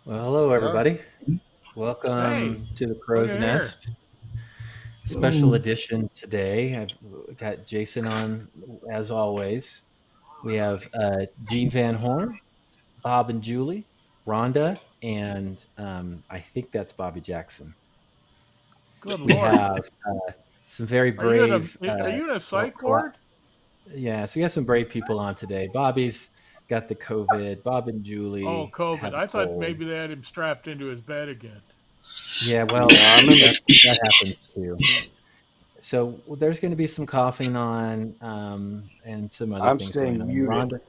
Well, hello, We are. everybody. Hey, Welcome to the look Crow's at here. Nest special edition today. I've got Jason on as always. We have Gene Van Horn, Bob and Julie, Rhonda, and I think that's Bobby Jackson. Good We Lord. have some very Are you in brave, a well, psych ward? yeah, so we have some brave people on today. Bobby's got the COVID. Bob and Oh, Julie COVID. have a I thought cold. maybe they had him strapped into his bed again. Yeah, well, Yeah, I'm in the. that happens too. So there's going to be some coughing on and some other I'm things going staying on. muted.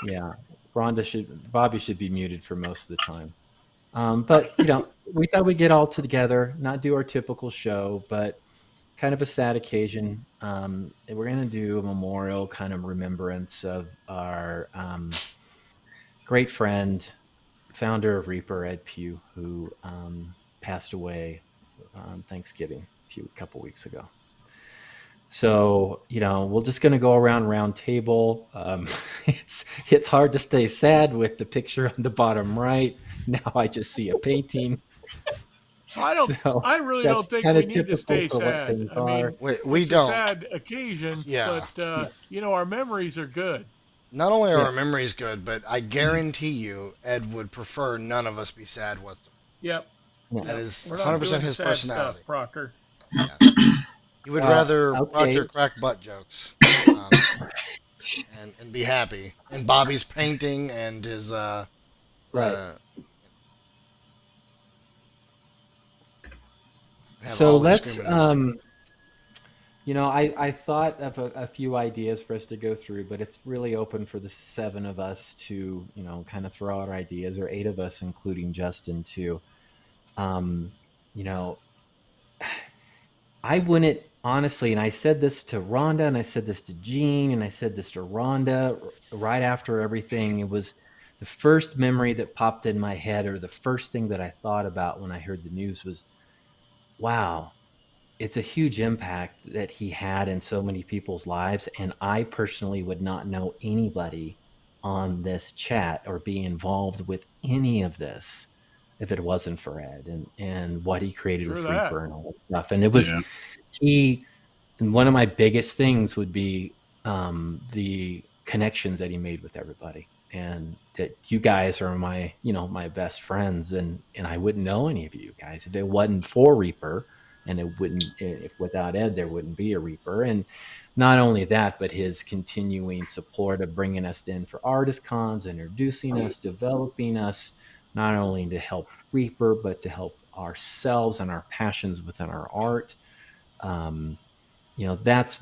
Yeah, Bobby should be muted for most of the time. But we thought we'd get all together, not do our typical show, but kind of a sad occasion. And we're going to do a memorial kind of remembrance of our great friend, founder of Reaper, Ed Pugh, who passed away on Thanksgiving a couple weeks ago. So, we're just going to go around round table. It's hard to stay sad with the picture on the bottom right. Now I just see a painting. I don't. So I really that's don't think kind we of need to typical stay for what sad. things I are. mean, We it's a don't. sad occasion, Yeah. but our memories are good. Not only are Yeah. our memories good, but I guarantee you, Ed would prefer none of us be sad whatsoever. Yep. Yeah. That Yep. is We're not 100% doing the his sad stuff, personality. Proctor. Yeah. He would Well, rather okay. Proctor crack butt jokes, um, and be happy. And Bobby's painting and his Right. uh, have So Ollie let's, screaming in the background. I thought of a few ideas for us to go through, but it's really open for the seven of us to, kind of throw out our ideas, or eight of us, including Justin, too. Um, you know, I wouldn't honestly, and I said this to Rhonda, and I said this to Jean, and I said this to Rhonda right after everything. It was the first memory that popped in my head, or the first thing that I thought about when I heard the news was, wow, it's a huge impact that he had in so many people's lives. And I personally would not know anybody on this chat or be involved with any of this if it wasn't for Ed and what he created True with that. Reaper and all that stuff. And it was Yeah. he, and one of my biggest things would be the connections that he made with everybody. And that you guys are my best friends, and I wouldn't know any of you guys if it wasn't for Reaper, and it wouldn't if without Ed there wouldn't be a Reaper. And not only that, but his continuing support of bringing us in for artist cons, introducing us, developing us, not only to help Reaper but to help ourselves and our passions within our art. um, that's,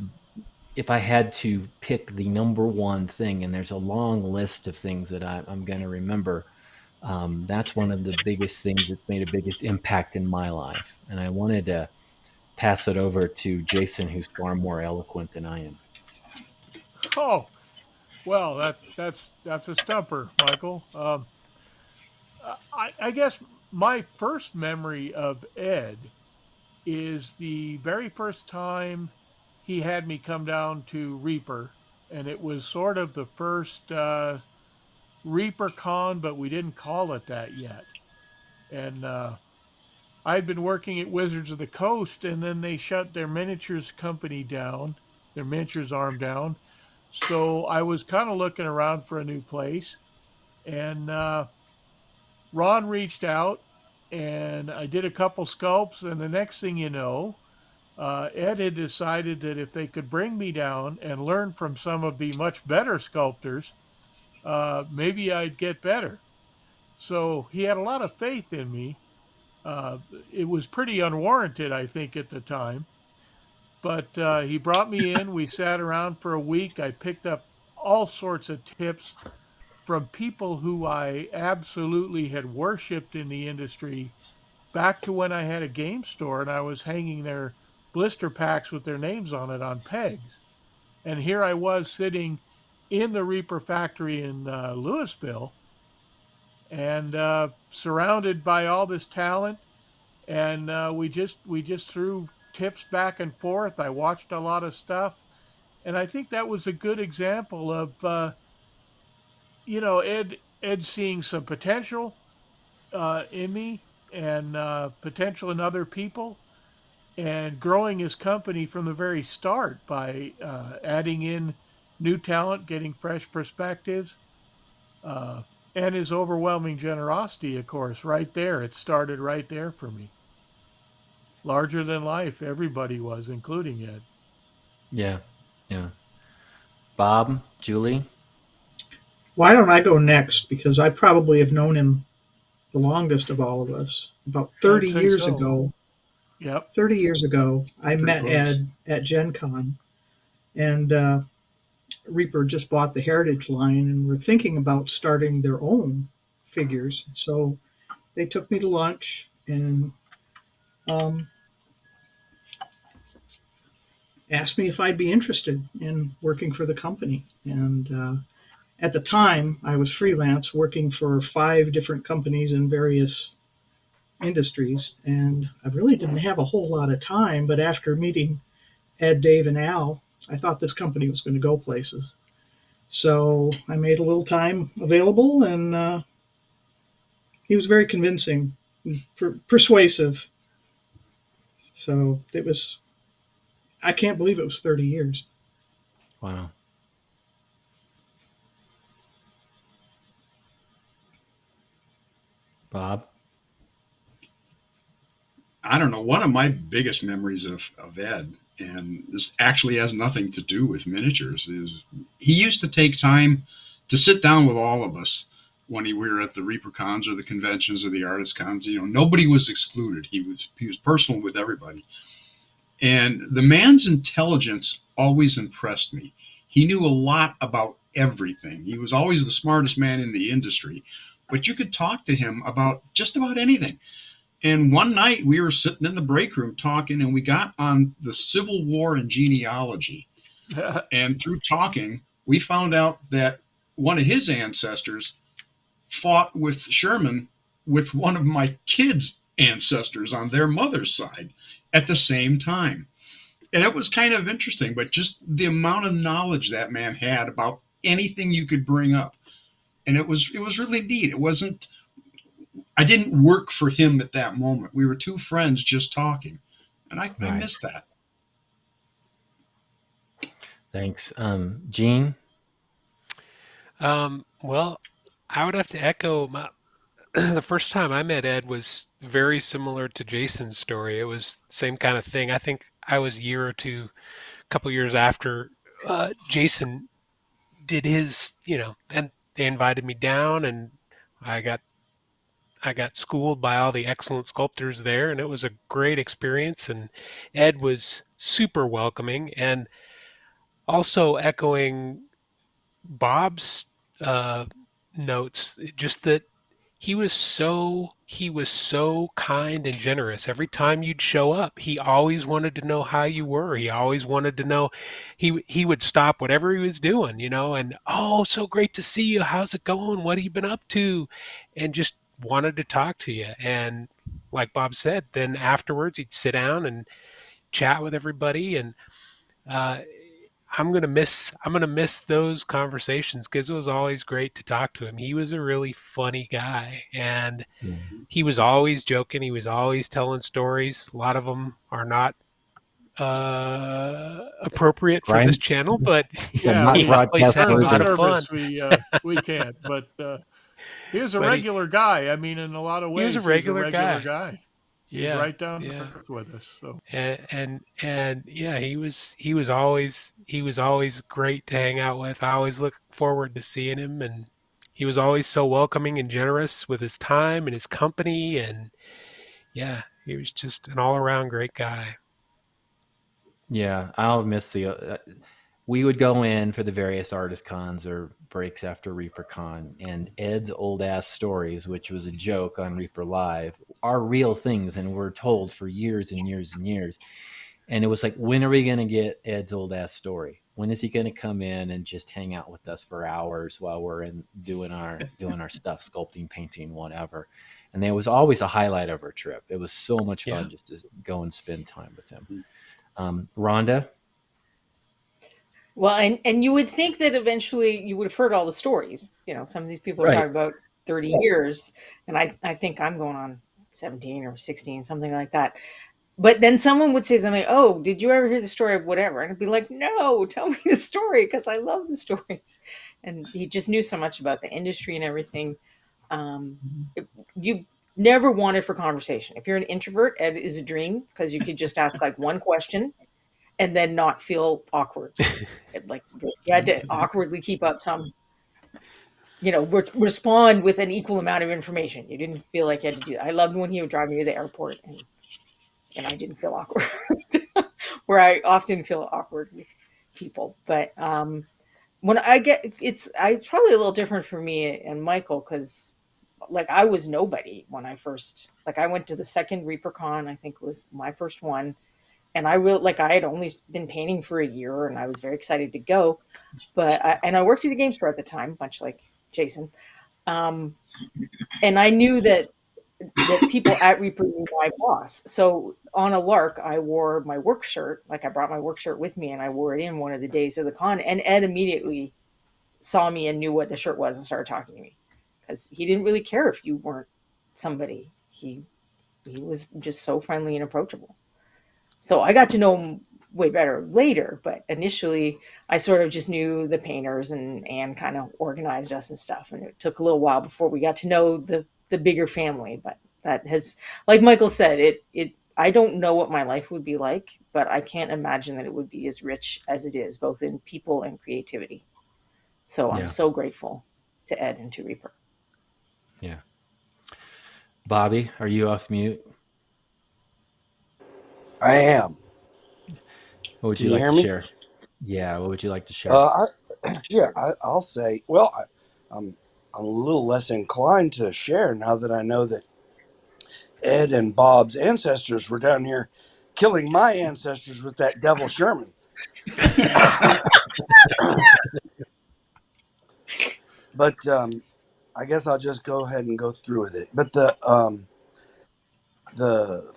if I had to pick the number one thing, and there's a long list of things that I'm going to remember, that's one of the biggest things that's made a biggest impact in my life. And I wanted to pass it over to Jason, who's far more eloquent than I am. Oh, well, that's a stumper, Michael. I guess my first memory of Ed is the very first time he had me come down to Reaper, and it was sort of the first Reaper Con, but we didn't call it that yet. And I'd been working at Wizards of the Coast, and then they shut their miniatures company down, their miniatures arm down. So I was kind of looking around for a new place, and Ron reached out, and I did a couple sculpts, and the next thing you know, Ed had decided that if they could bring me down and learn from some of the much better sculptors, maybe I'd get better. So he had a lot of faith in me. Uh, it was pretty unwarranted, I think, at the time. But he brought me in. We sat around for a week. I picked up all sorts of tips from people who I absolutely had worshipped in the industry back to when I had a game store and I was hanging their blister packs with their names on it on pegs. And here I was sitting in the Reaper factory in Louisville and surrounded by all this talent. And we just threw tips back and forth. I watched a lot of stuff, and I think that was a good example of Ed seeing some potential in me and potential in other people, and growing his company from the very start by adding in new talent, getting fresh perspectives, uh, and his overwhelming generosity, of course, right there. It started right there for me. Larger than life, everybody was, including Ed. Yeah. Yeah. Bob, Julie. Why don't I go next? Because I probably have known him the longest of all of us. About I'd 30 say years so. ago, Yep. 30 years ago, I Pretty met close. Ed at Gen Con, and Reaper just bought the Heritage line and were thinking about starting their own figures. So they took me to lunch and um, asked me if I'd be interested in working for the company. And at the time, I was freelance working for 5 different companies in various industries, and I really didn't have a whole lot of time. But after meeting Ed, Dave, and Al, I thought this company was going to go places. So I made a little time available, and he was very convincing, persuasive. So it was, I can't believe it was 30 years. Wow. Bob. I don't know. One of my biggest memories of Ed, and this actually has nothing to do with miniatures, is he used to take time to sit down with all of us when we were at the Reaper cons or the conventions or the artist cons. You know, nobody was excluded. He was personal with everybody. And the man's intelligence always impressed me. He knew a lot about everything. He was always the smartest man in the industry, but you could talk to him about just about anything. And one night we were sitting in the break room talking, and we got on the Civil War and genealogy. And through talking, we found out that one of his ancestors fought with Sherman with one of my kids' ancestors on their mother's side at the same time. And it was kind of interesting, but just the amount of knowledge that man had about anything you could bring up. And it was really neat. It wasn't I didn't work for him at that moment. We were two friends just talking. And I Right. missed that. Thanks. Gene. Well, I would have to echo the first time I met Ed was very similar to Jason's story. It was the same kind of thing. I think I was a year or two, a couple years after Jason did his, and they invited me down, and I got I got schooled by all the excellent sculptors there, and it was a great experience. And Ed was super welcoming, and also echoing Bob's uh, notes, just that he was so kind and generous. Every time you'd show up, he always wanted to know how you were. He always wanted to know. He would stop whatever he was doing, and oh, so great to see you. How's it going? What have you been up to? And just wanted to talk to you. And like Bob said, then afterwards he'd sit down and chat with everybody. And uh, I'm gonna miss those conversations because it was always great to talk to him. He was a really funny guy, and Yeah. he was always joking. He was always telling stories. A lot of them are not appropriate for this Brian. channel, but Yeah, Yeah, not he we always broadcast had a terms of lot worthy. of fun. service we can't. But he was a But he regular guy. I mean, in a lot of he was a ways, he was a regular regular guy. guy. He was Yeah, right down to yeah. earth with us. So And yeah, he was always great to hang out with. I always look forward to seeing him, and he was always so welcoming and generous with his time and his company. And yeah, he was just an all around great guy. Yeah, I'll miss we would go in for the various artist cons or breaks after ReaperCon, and Ed's old ass stories, which was a joke on Reaper Live, are real things and were told for years and years and years. And it was like, when are we going to get Ed's old ass story? When is he going to come in and just hang out with us for hours while we're in doing our stuff, sculpting, painting, whatever? And there was always a highlight of our trip. It was so much Yeah. fun just to go and spend time with him. Rhonda. Well, and you would think that eventually you would have heard all the stories. Some of these people are Right. talking about 30 years. And I think I'm going on 17 or 16, something like that. But then someone would say something, oh, did you ever hear the story of whatever? And I'd be like, no, tell me the story because I love the stories. And he just knew so much about the industry and everything. Um, you never wanted for conversation. If you're an introvert, Ed is a dream because you could just ask like one question and then not feel awkward. Like you had to awkwardly keep up some, respond with an equal amount of information. You didn't feel like you had to do that. I loved when he would drive me to the airport and I didn't feel awkward, where I often feel awkward with people. But when I get, it's probably a little different for me and Michael because like I was nobody when I first, like I went to the second ReaperCon, I think was my first one. And I really, like I had only been painting for a year and I was very excited to go. And I worked at a game store at the time, much like Jason. Um, and I knew that people at Reaper knew my boss. So on a lark, I wore my work shirt. Like I brought my work shirt with me and I wore it in one of the days of the con. And Ed immediately saw me and knew what the shirt was and started talking to me because he didn't really care if you weren't somebody. He was just so friendly and approachable. So I got to know him way better later, but initially I sort of just knew the painters and Anne kind of organized us and stuff. And it took a little while before we got to know the bigger family, but that has, like Michael said, it I don't know what my life would be like, but I can't imagine that it would be as rich as it is, both in people and creativity. So I'm Yeah. so grateful to Ed and to Reaper. Yeah. Bobby, are you off mute? I am. What would Can you you like hear to me? share? Yeah, what would you like to share? Uh, I'll say. Well, I'm a little less inclined to share now that I know that Ed and Bob's ancestors were down here killing my ancestors with that devil Sherman. But I guess I'll just go ahead and go through with it. But the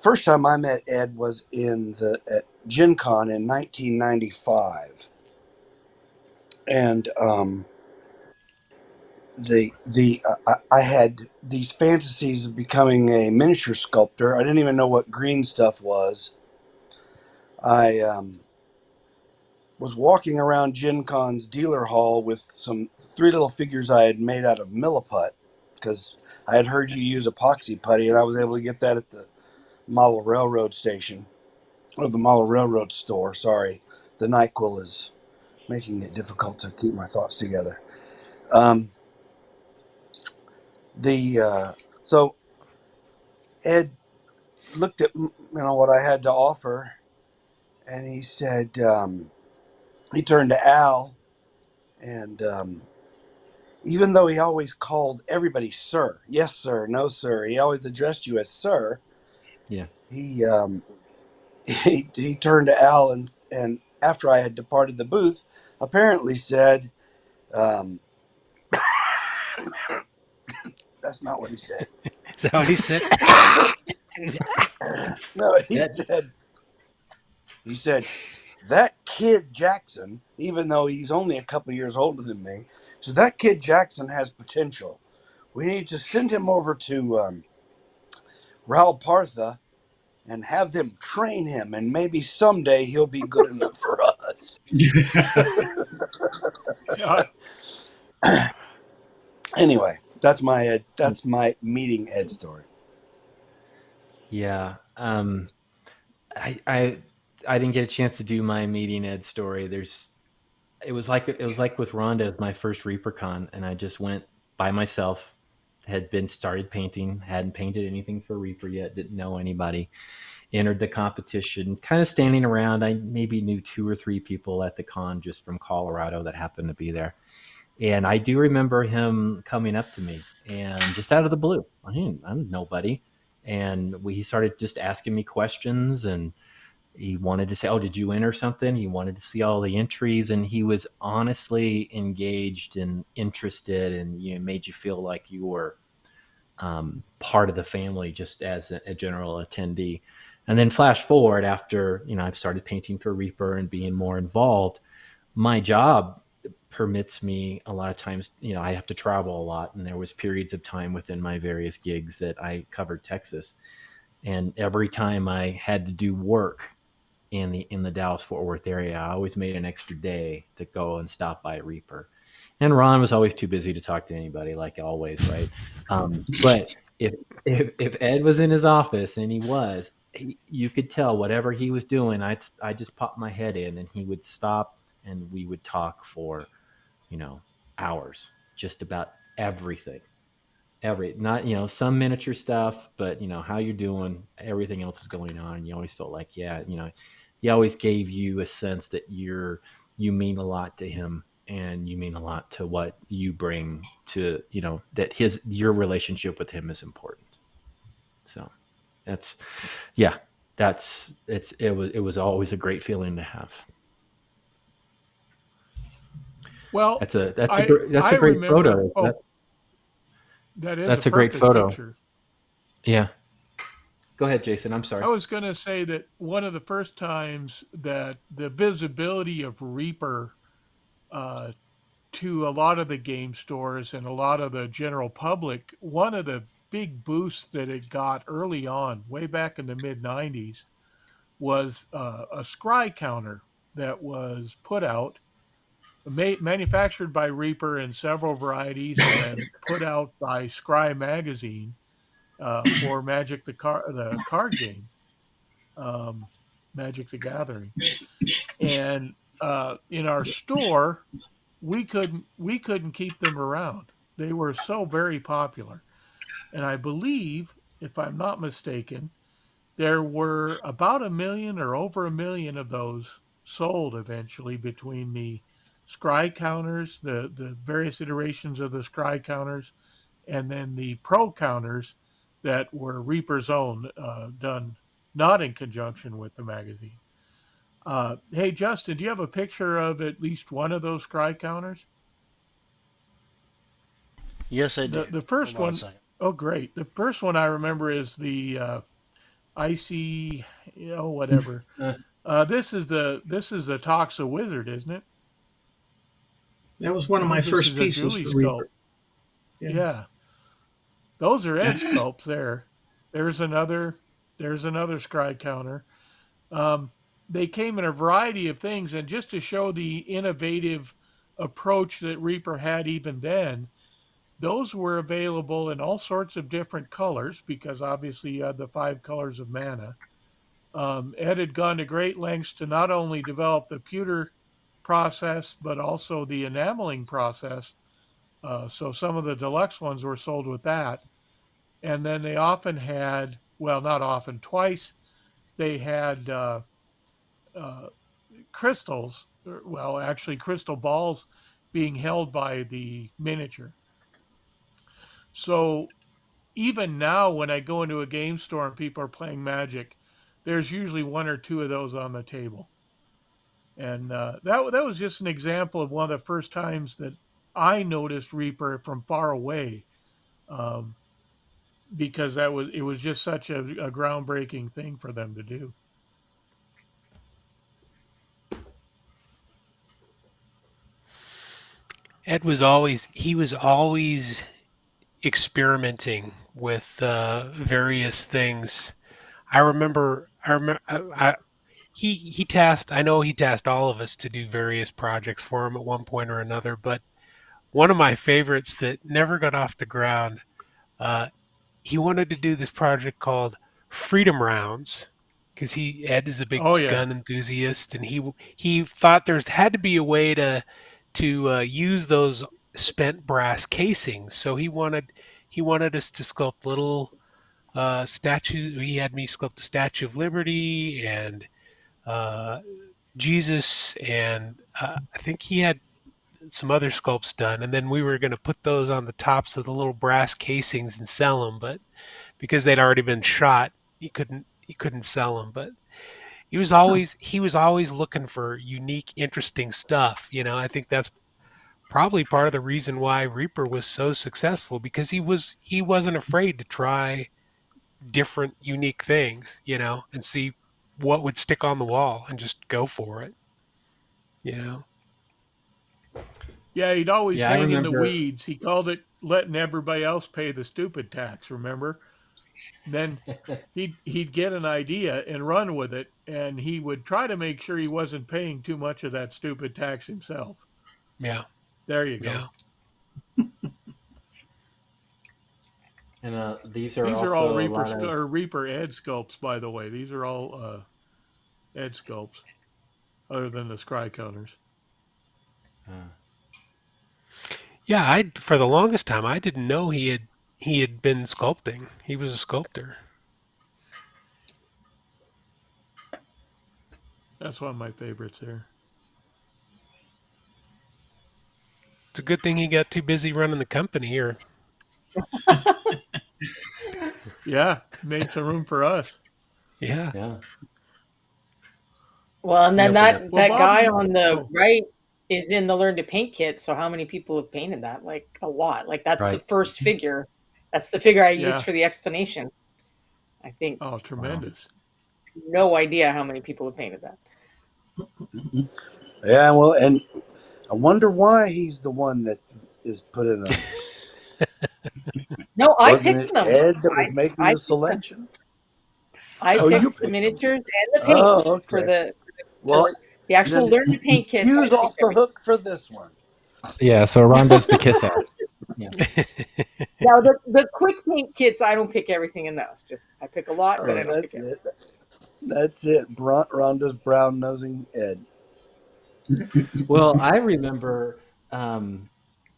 first time I met Ed was at Gen Con in 1995, and I had these fantasies of becoming a miniature sculptor. I didn't even know what green stuff was. I was walking around Gen Con's dealer hall with some three little figures I had made out of milliput because I had heard you use epoxy putty, and I was able to get that at the model railroad station or the model railroad store. Sorry, the NyQuil is making it difficult to keep my thoughts together. Um, so Ed looked at what I had to offer, and he said he turned to Al, and even though he always called everybody sir, yes sir, no sir, he always addressed you as sir. Yeah. He he turned to Al and after I had departed the booth, apparently said, "That's not what he said." Is that what he said? No, Ed. he said, that kid Jackson, even though he's only a couple years older than me, so that kid Jackson has potential. We need to send him over to Raul Partha and have them train him, and maybe someday he'll be good enough for us. Yeah. Anyway, that's my meeting Ed story. Yeah. I, I I didn't get a chance to do my meeting Ed story. It was like with Rhonda, it was my first ReaperCon, and I just went by myself. Had been started painting, hadn't painted anything for Reaper yet, didn't know anybody. Entered the competition, kind of standing around. I maybe knew two or three people at the con just from Colorado that happened to be there. And I do remember him coming up to me and just out of the blue. I'm nobody. And he started just asking me questions, and he wanted to say, "Oh, did you enter something?" He wanted to see all the entries, and he was honestly engaged and interested, and made you feel like you were part of the family, just as a general attendee. And then flash forward after I've started painting for Reaper and being more involved. My job permits me a lot of times, I have to travel a lot, and there was periods of time within my various gigs that I covered Texas. And every time I had to do work in the Dallas Fort Worth area, I always made an extra day to go and stop by Reaper. And Ron was always too busy to talk to anybody, like always, right? But if Ed was in his office, and you could tell whatever he was doing, I just popped my head in, and he would stop, and we would talk for hours, just about everything. Not some miniature stuff, but how you're doing, everything else is going on, and you always felt like, yeah, he always gave you a sense that you mean a lot to him, and you mean a lot to what you bring to, that your relationship with him is important. So that's yeah it was always a great feeling to have. Well, That's a I great remember. photo. Oh, that is a That's a great perfect photo. picture. Yeah, go ahead, Jason. I'm I sorry. was going to say that one of the first times that the visibility of Reaper uh, to a lot of the game stores and a lot of the general public, one of the big boosts that it got early on, way back in the mid 90s, was a scry counter that was put out, manufactured by Reaper in several varieties, and then put out by Scry magazine for Magic the card game, um, Magic the Gathering. And in our store, we couldn't keep them around. They were so very popular, and I believe, if I'm not mistaken, there were about a million or over a million of those sold eventually between the scry counters, the various iterations of the scry counters, and then the pro counters that were Reaper's own, done not in conjunction with the magazine. Hey, Justin, do you have a picture of at least one of those scry counters? Yes, I The do. the Hold first on a one, second. oh great. The first one I remember is the icy, whatever. This is the Toxa Wizard, isn't it? That was one I of my think this first is a pieces Julie for sculpt. Reaper. Yeah. Yeah, those are Ed Yeah. sculpts there. There's another there's another scry counter. Um, they came in a variety of things, and just to show the innovative approach that Reaper had even then, those were available in all sorts of different colors because obviously you had the five colors of mana. Ed had gone to great lengths to not only develop the pewter process, but also the enameling process. So some of the deluxe ones were sold with that. And then they often had, well, not often, twice, they had uh, crystals, well, actually, crystal balls being held by the miniature. So even now, when I go into a game store and people are playing Magic, there's usually one or two of those on the table. And that was just an example of one of the first times that I noticed Reaper from far away, um, because it was just such a groundbreaking thing for them to do. Ed was always experimenting with various things. I know he tasked all of us to do various projects for him at one point or another, but one of my favorites that never got off the ground, uh, he wanted to do this project called Freedom Rounds because Ed is a big Oh yeah, gun enthusiast, and he thought there had to be a way to use those spent brass casings. So he wanted us to sculpt little statues. He had me sculpt the Statue of Liberty and uh, Jesus, and I think he had some other sculpts done, and then we were going to put those on the tops of the little brass casings and sell them, but because they'd already been shot, he couldn't sell them. But he was Huh. always he was always looking for unique, interesting stuff. I think that's probably part of the reason why Reaper was so successful because he wasn't afraid to try different, unique things, and see what would stick on the wall and just go for it. You know. Yeah, he'd always Yeah, I hang in the remember. weeds. He called it letting everybody else pay the stupid tax, remember? And then he'd get an idea and run with it, and he would try to make sure he wasn't paying too much of that stupid tax himself. Yeah. There you Yeah. go. And these are These are all also a lot of. Reaper Ed sculpts, by the way. These are all Ed sculpts, other than the scry counters. Uh, Yeah, I for the longest time I didn't know he had been sculpting. He was a sculptor. That's one of my favorites there. It's a good thing he got too busy running the company, or Yeah, made some room for us. yeah. yeah, Well, and he then opened up. Well, that guy Bobby. on the Oh, right is in the Learn to Paint kit. So how many people have painted that? Like a lot. Like that's the Right. first figure. That's the figure I used yeah. for the explanation. I think Oh, Wow. tremendous. no idea how many people have painted that. Yeah, well, and I wonder why he's the one that is putting them. No, I Wasn't picked it them. Ed that was making I the picked them. selection? I Oh, you picked the picked them. miniatures and the Oh, paints for okay. the Well, the actual then Learn to Paint kits. I Hugh's picked off the everything. hook for this one. Yeah, so Rhonda's the kiss ass. Yeah. Now the quick paint kits, I don't pick everything in those. Just I pick a lot, but I Oh, don't pick that's everything. it. That's it. Rhonda's brown nosing Ed. Well, I remember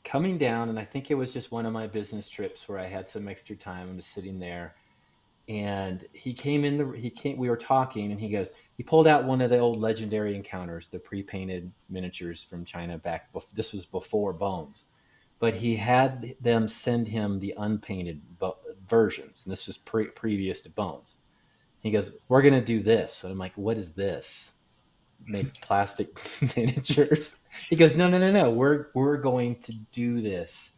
coming down, and I think it was just one of my business trips where I had some extra time. I was sitting there, and he came in. He came. We were talking, and he pulled out one of the old legendary encounters, the pre-painted miniatures from China back. This was before Bones, but he had them send him the unpainted versions, and this was previous to Bones. He goes, "We're gonna do this." And I'm like, "What is this?" Make plastic miniatures. He goes, "No, no, no, no. We're going to do this."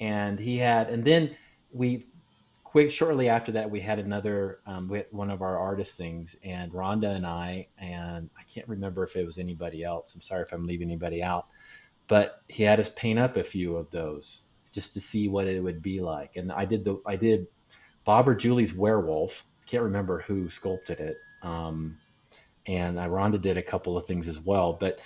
And then we quick shortly after that we had another we had one of our artist things, and Rhonda and I can't remember if it was anybody else. I'm sorry if I'm leaving anybody out, but he had us paint up a few of those just to see what it would be like. And I did Bob or Julie's werewolf. I can't remember who sculpted it. And Rhonda did a couple of things as well, but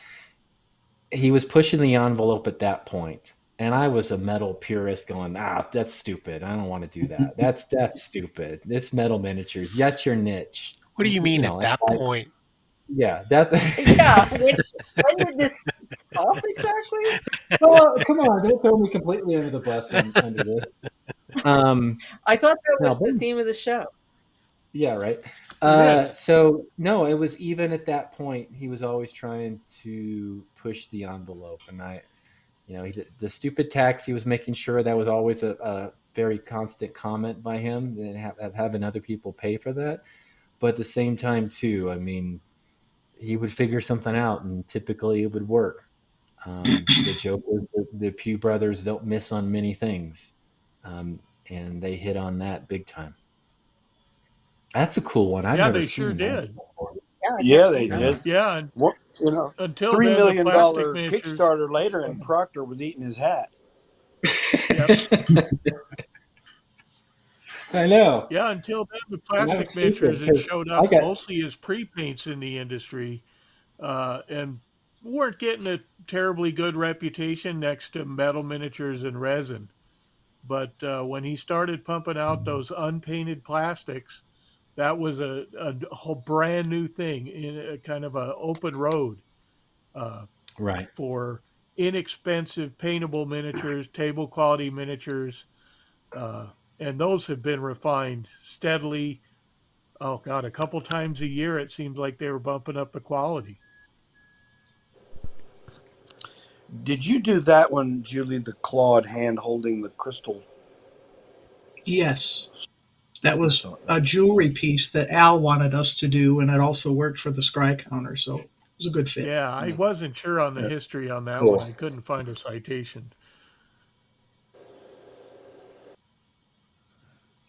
he was pushing the envelope at that point. And I was a metal purist going, that's stupid. I don't want to do that. That's stupid. It's metal miniatures. That's your niche. What do you mean at That's that why, point? yeah, that's. Yeah. When did this stop exactly? Oh, come on. Don't throw me completely under the bus under this. I thought that No, was the theme of the show. yeah, right. It is. So no, it was even at that point, he was always trying to push the envelope. And the stupid tax, he was making sure that was always a very constant comment by him, and having other people pay for that. But at the same time, too, I mean, he would figure something out, and typically it would work. The joke was the Pugh brothers don't miss on many things, and they hit on that big time. That's a cool one. I've Yeah, never they sure seen that did. before. Yeah, I've never Yeah, they seen that. did. Yeah, and What, until $3 then, the million plastic miniatures. Kickstarter later, and Proctor was eating his hat. Yep. I know. Yeah, until then, the And plastic that's stupid miniatures had because showed I up got mostly as pre-paints in the industry, and weren't getting a terribly good reputation next to metal miniatures and resin. But when he started pumping out those unpainted plastics, that was a whole brand new thing in a kind of a open road uh, right. for inexpensive paintable miniatures, table quality miniatures, uh, and those have been refined steadily. Oh God, a couple times a year it seems like they were bumping up the quality. Did you do that one, Julie? The clawed hand holding the crystal. Yes, that was thought a that- jewelry piece that Al wanted us to do, and it also worked for the scry counter, so it was a good fit. Yeah, I That's- wasn't sure on the yeah. history on that Cool. one. I couldn't find a citation.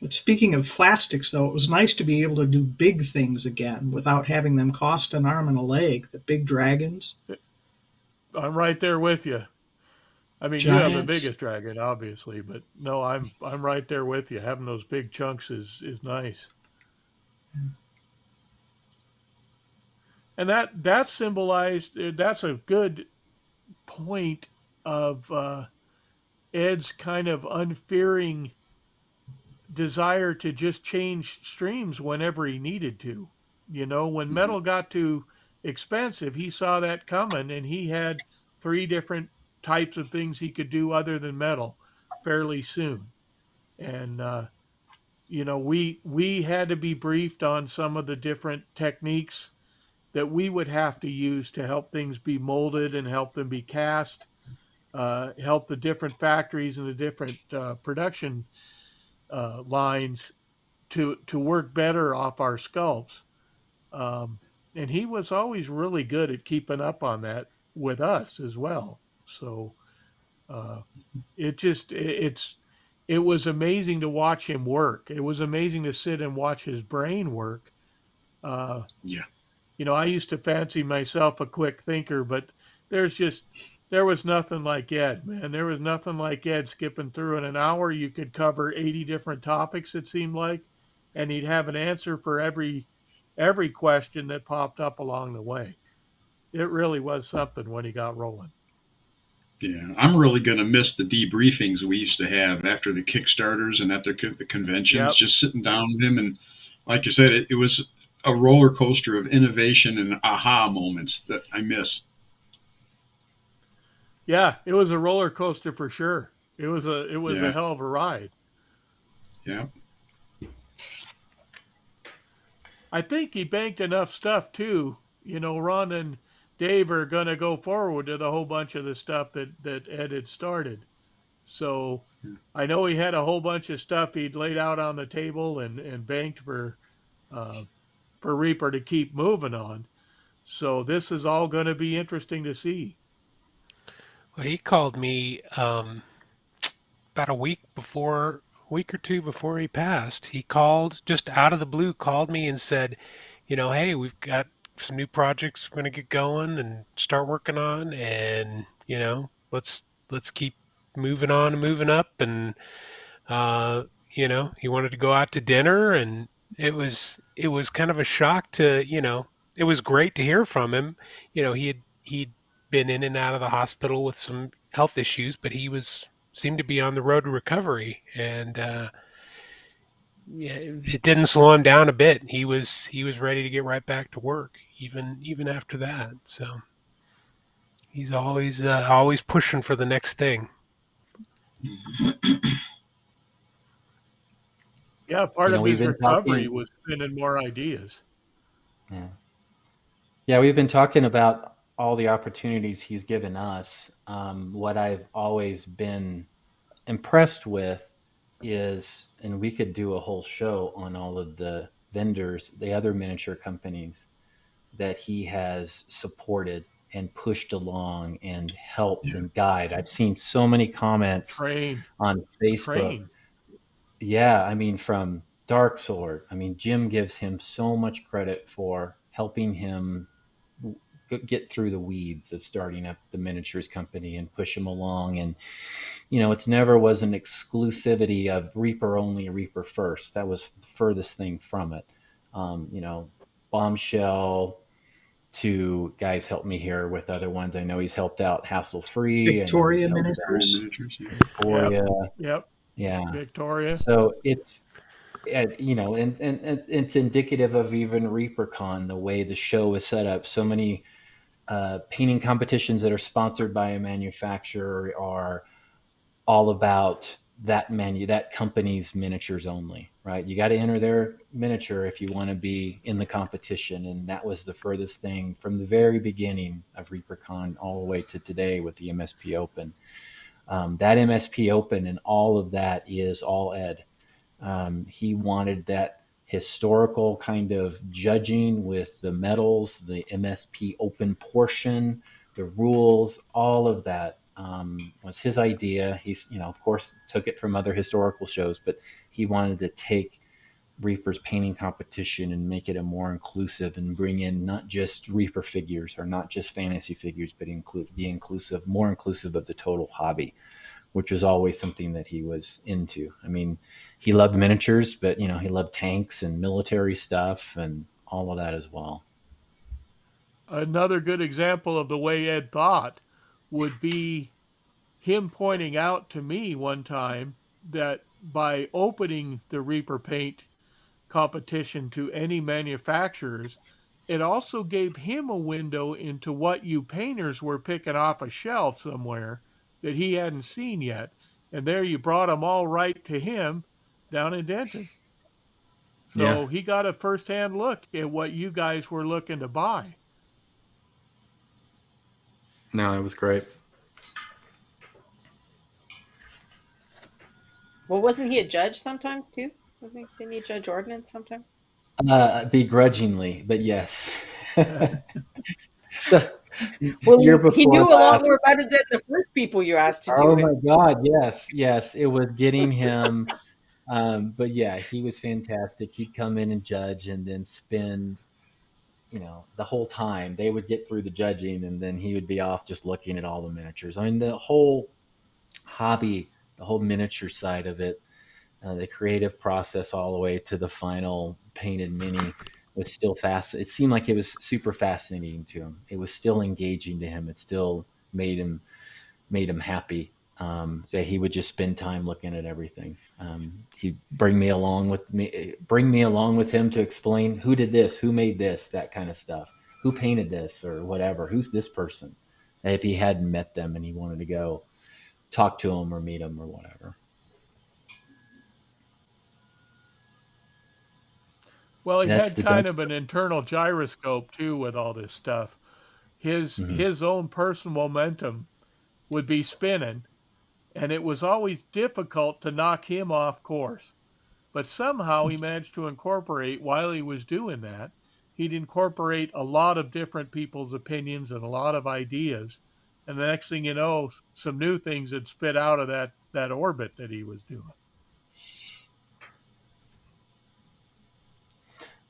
But speaking of plastics, though, it was nice to be able to do big things again without having them cost an arm and a leg. The big dragons. I'm right there with you. I mean, you have the Giants. biggest dragon, obviously, but no, I'm right there with you. Having those big chunks is nice, and that symbolized. That's a good point of Ed's kind of unfearing desire to just change streams whenever he needed to. You know, when Mhm. metal got too expensive, he saw that coming, and he had three different types of things he could do other than metal fairly soon. And you know, we had to be briefed on some of the different techniques that we would have to use to help things be molded and help them be cast, help the different factories and the different production lines to work better off our sculpts. Um, and he was always really good at keeping up on that with us as well. So uh, it was amazing to watch him work. It was amazing to sit and watch his brain work. Uh, Yeah. you know, I used to fancy myself a quick thinker, but there's just there was nothing like Ed, man. There was nothing like Ed skipping through in an hour. You could cover 80 different topics, it seemed like, and he'd have an answer for every question that popped up along the way. It really was something when he got rolling. Yeah, I'm really going to miss the debriefings we used to have after the Kickstarters and at the conventions, Yep. just sitting down with him. And like you said, it was a roller coaster of innovation and aha moments that I miss. Yeah, it was a roller coaster for sure. It was a Yeah, hell of a ride. yeah, I think he banked enough stuff too. You know, Ron and Dave are going to go forward with a whole bunch of the stuff that Ed had started. So I know he had a whole bunch of stuff he'd laid out on the table and banked uh, for Reaper to keep moving on. So this is all going to be interesting to see. Well, he called me about a week or two before he passed. He called just out of the blue, called me and said, hey, we've got some new projects we're going to get going and start working on, and let's keep moving on and moving up. And he wanted to go out to dinner, and it was kind of a shock to, it was great to hear from him. He'd been in and out of the hospital with some health issues, but he was seemed to be on the road to recovery, and yeah, it didn't slow him down a bit. He was ready to get right back to work, even after that. So he's always pushing for the next thing. Yeah, You part know, of we've his been recovery talking. was spinning more ideas. Yeah. Yeah, we've been talking about all the opportunities he's given us. What I've always been impressed with is, and we could do a whole show on all of the vendors, the other miniature companies that he has supported and pushed along and helped yeah. and guide. I've seen so many comments Trained, on Facebook. trained. Yeah, I mean, from Dark Sword, I mean, Jim gives him so much credit for helping him get through the weeds of starting up the miniatures company and push him along. And you know, it's never was an exclusivity of Reaper only, Reaper first. That was the furthest thing from it. You know, Bombshell to guys help me here with other ones. I know he's helped out Hassle Free. I know he's Victoria helped Victoria Miniatures. miniatures. Yeah. Yep, Victoria. yep. Yeah. Victoria. So it's, you know, and it's indicative of even ReaperCon, the way the show is set up. So many painting competitions that are sponsored by a manufacturer are all about that company's miniatures only, right? You got to enter their miniature if you want to be in the competition, and that was the furthest thing from the very beginning of ReaperCon all the way to today with the MSP Open. That MSP Open and all of that is all Ed. He wanted that historical kind of judging with the medals, the MSP Open portion, the rules, all of that was his idea. He's, you know, of course, took it from other historical shows, but he wanted to take Reaper's painting competition and make it a more inclusive and bring in not just Reaper figures or not just fantasy figures, but be inclusive, more inclusive of the total hobby, which was always something that he was into. I mean, he loved miniatures, but he loved tanks and military stuff and all of that as well. Another good example of the way Ed thought would be him pointing out to me one time that by opening the Reaper paint competition to any manufacturers, it also gave him a window into what you painters were picking off a shelf somewhere that he hadn't seen yet. And there you brought them all right to him down in Denton. So he got a firsthand look at what you guys were looking to buy. No, it was great. Well, wasn't he a judge sometimes too? Didn't he judge ordnance sometimes? Begrudgingly, but yes. Well, Year he before knew a lot last. more about it than the first people you asked to do Oh it. my God, yes. It was getting him. But yeah, he was fantastic. He'd come in and judge and then spend, the whole time. They would get through the judging and then he would be off just looking at all the miniatures. I mean, the whole hobby, the whole miniature side of it, the creative process all the way to the final painted mini was still fast. It seemed like it was super fascinating to him. It was still engaging to him. It still made him happy. So he would just spend time looking at everything. He'd bring me along with him to explain who did this, who made this, that kind of stuff, who painted this or whatever, who's this person, if he hadn't met them and he wanted to go talk to them or meet them or whatever. Well, he had kind of an internal gyroscope too with all this stuff. His own personal momentum would be spinning, and it was always difficult to knock him off course. But somehow he managed to incorporate, while he was doing that, he'd incorporate a lot of different people's opinions and a lot of ideas. And the next thing you know, some new things had spit out of that orbit that he was doing.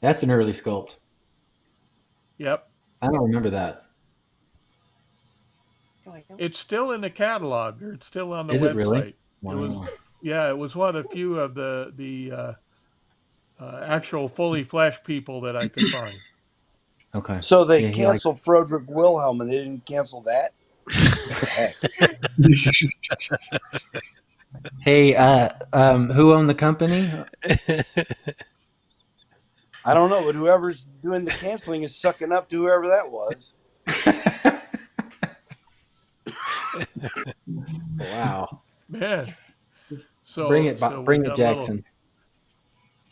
That's an early sculpt. Yep. I don't remember that. It's still in the catalog, or it's still on the Is website. It really? Wow. It was one of the few of the actual fully fleshed people that I could find. Okay. So they canceled Frederick Wilhelm, and they didn't cancel that? Hey, who owned the company? I don't know, but whoever's doing the canceling is sucking up to whoever that was. Wow, man! So bring it, Jackson.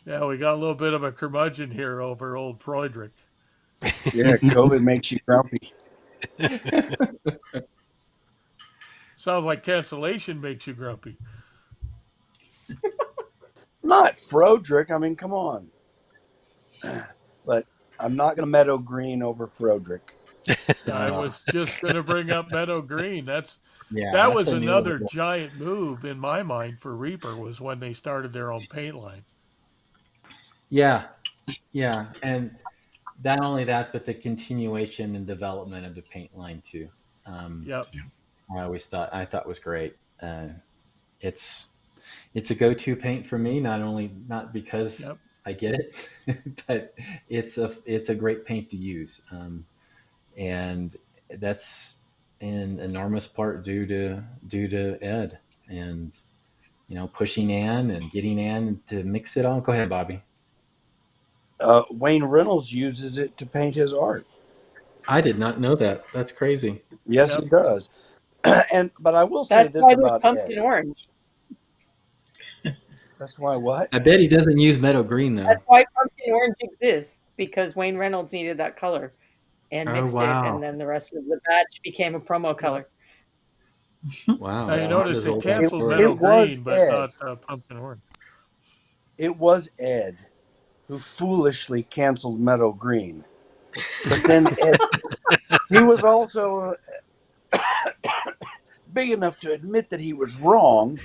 We got a little bit of a curmudgeon here over old Freudrich. Yeah, COVID makes you grumpy. Sounds like cancellation makes you grumpy. Not Frodrick. I mean, come on. But I'm not going to Meadow Green over Frodrick. I was just going to bring up Meadow Green. That was another giant move in my mind for Reaper, was when they started their own paint line. Yeah, and not only that, but the continuation and development of the paint line too. Yep. I thought was great. It's a go-to paint for me. Not because I get it, but it's a great paint to use, and that's in enormous part due to Ed and pushing Ann and getting Ann to mix it all. Go ahead, Bobby. Wayne Reynolds uses it to paint his art. I did not know that. That's crazy. Yes, he does. But I will say this about pumpkin Ed. Orange. That's why what? I bet he doesn't use Meadow Green though. That's why pumpkin orange exists, because Wayne Reynolds needed that color and mixed it, and then the rest of the batch became a promo color. Wow! Now you notice it canceled Meadow Green, but not pumpkin orange. It was Ed who foolishly canceled Meadow Green, but then Ed, he was also big enough to admit that he was wrong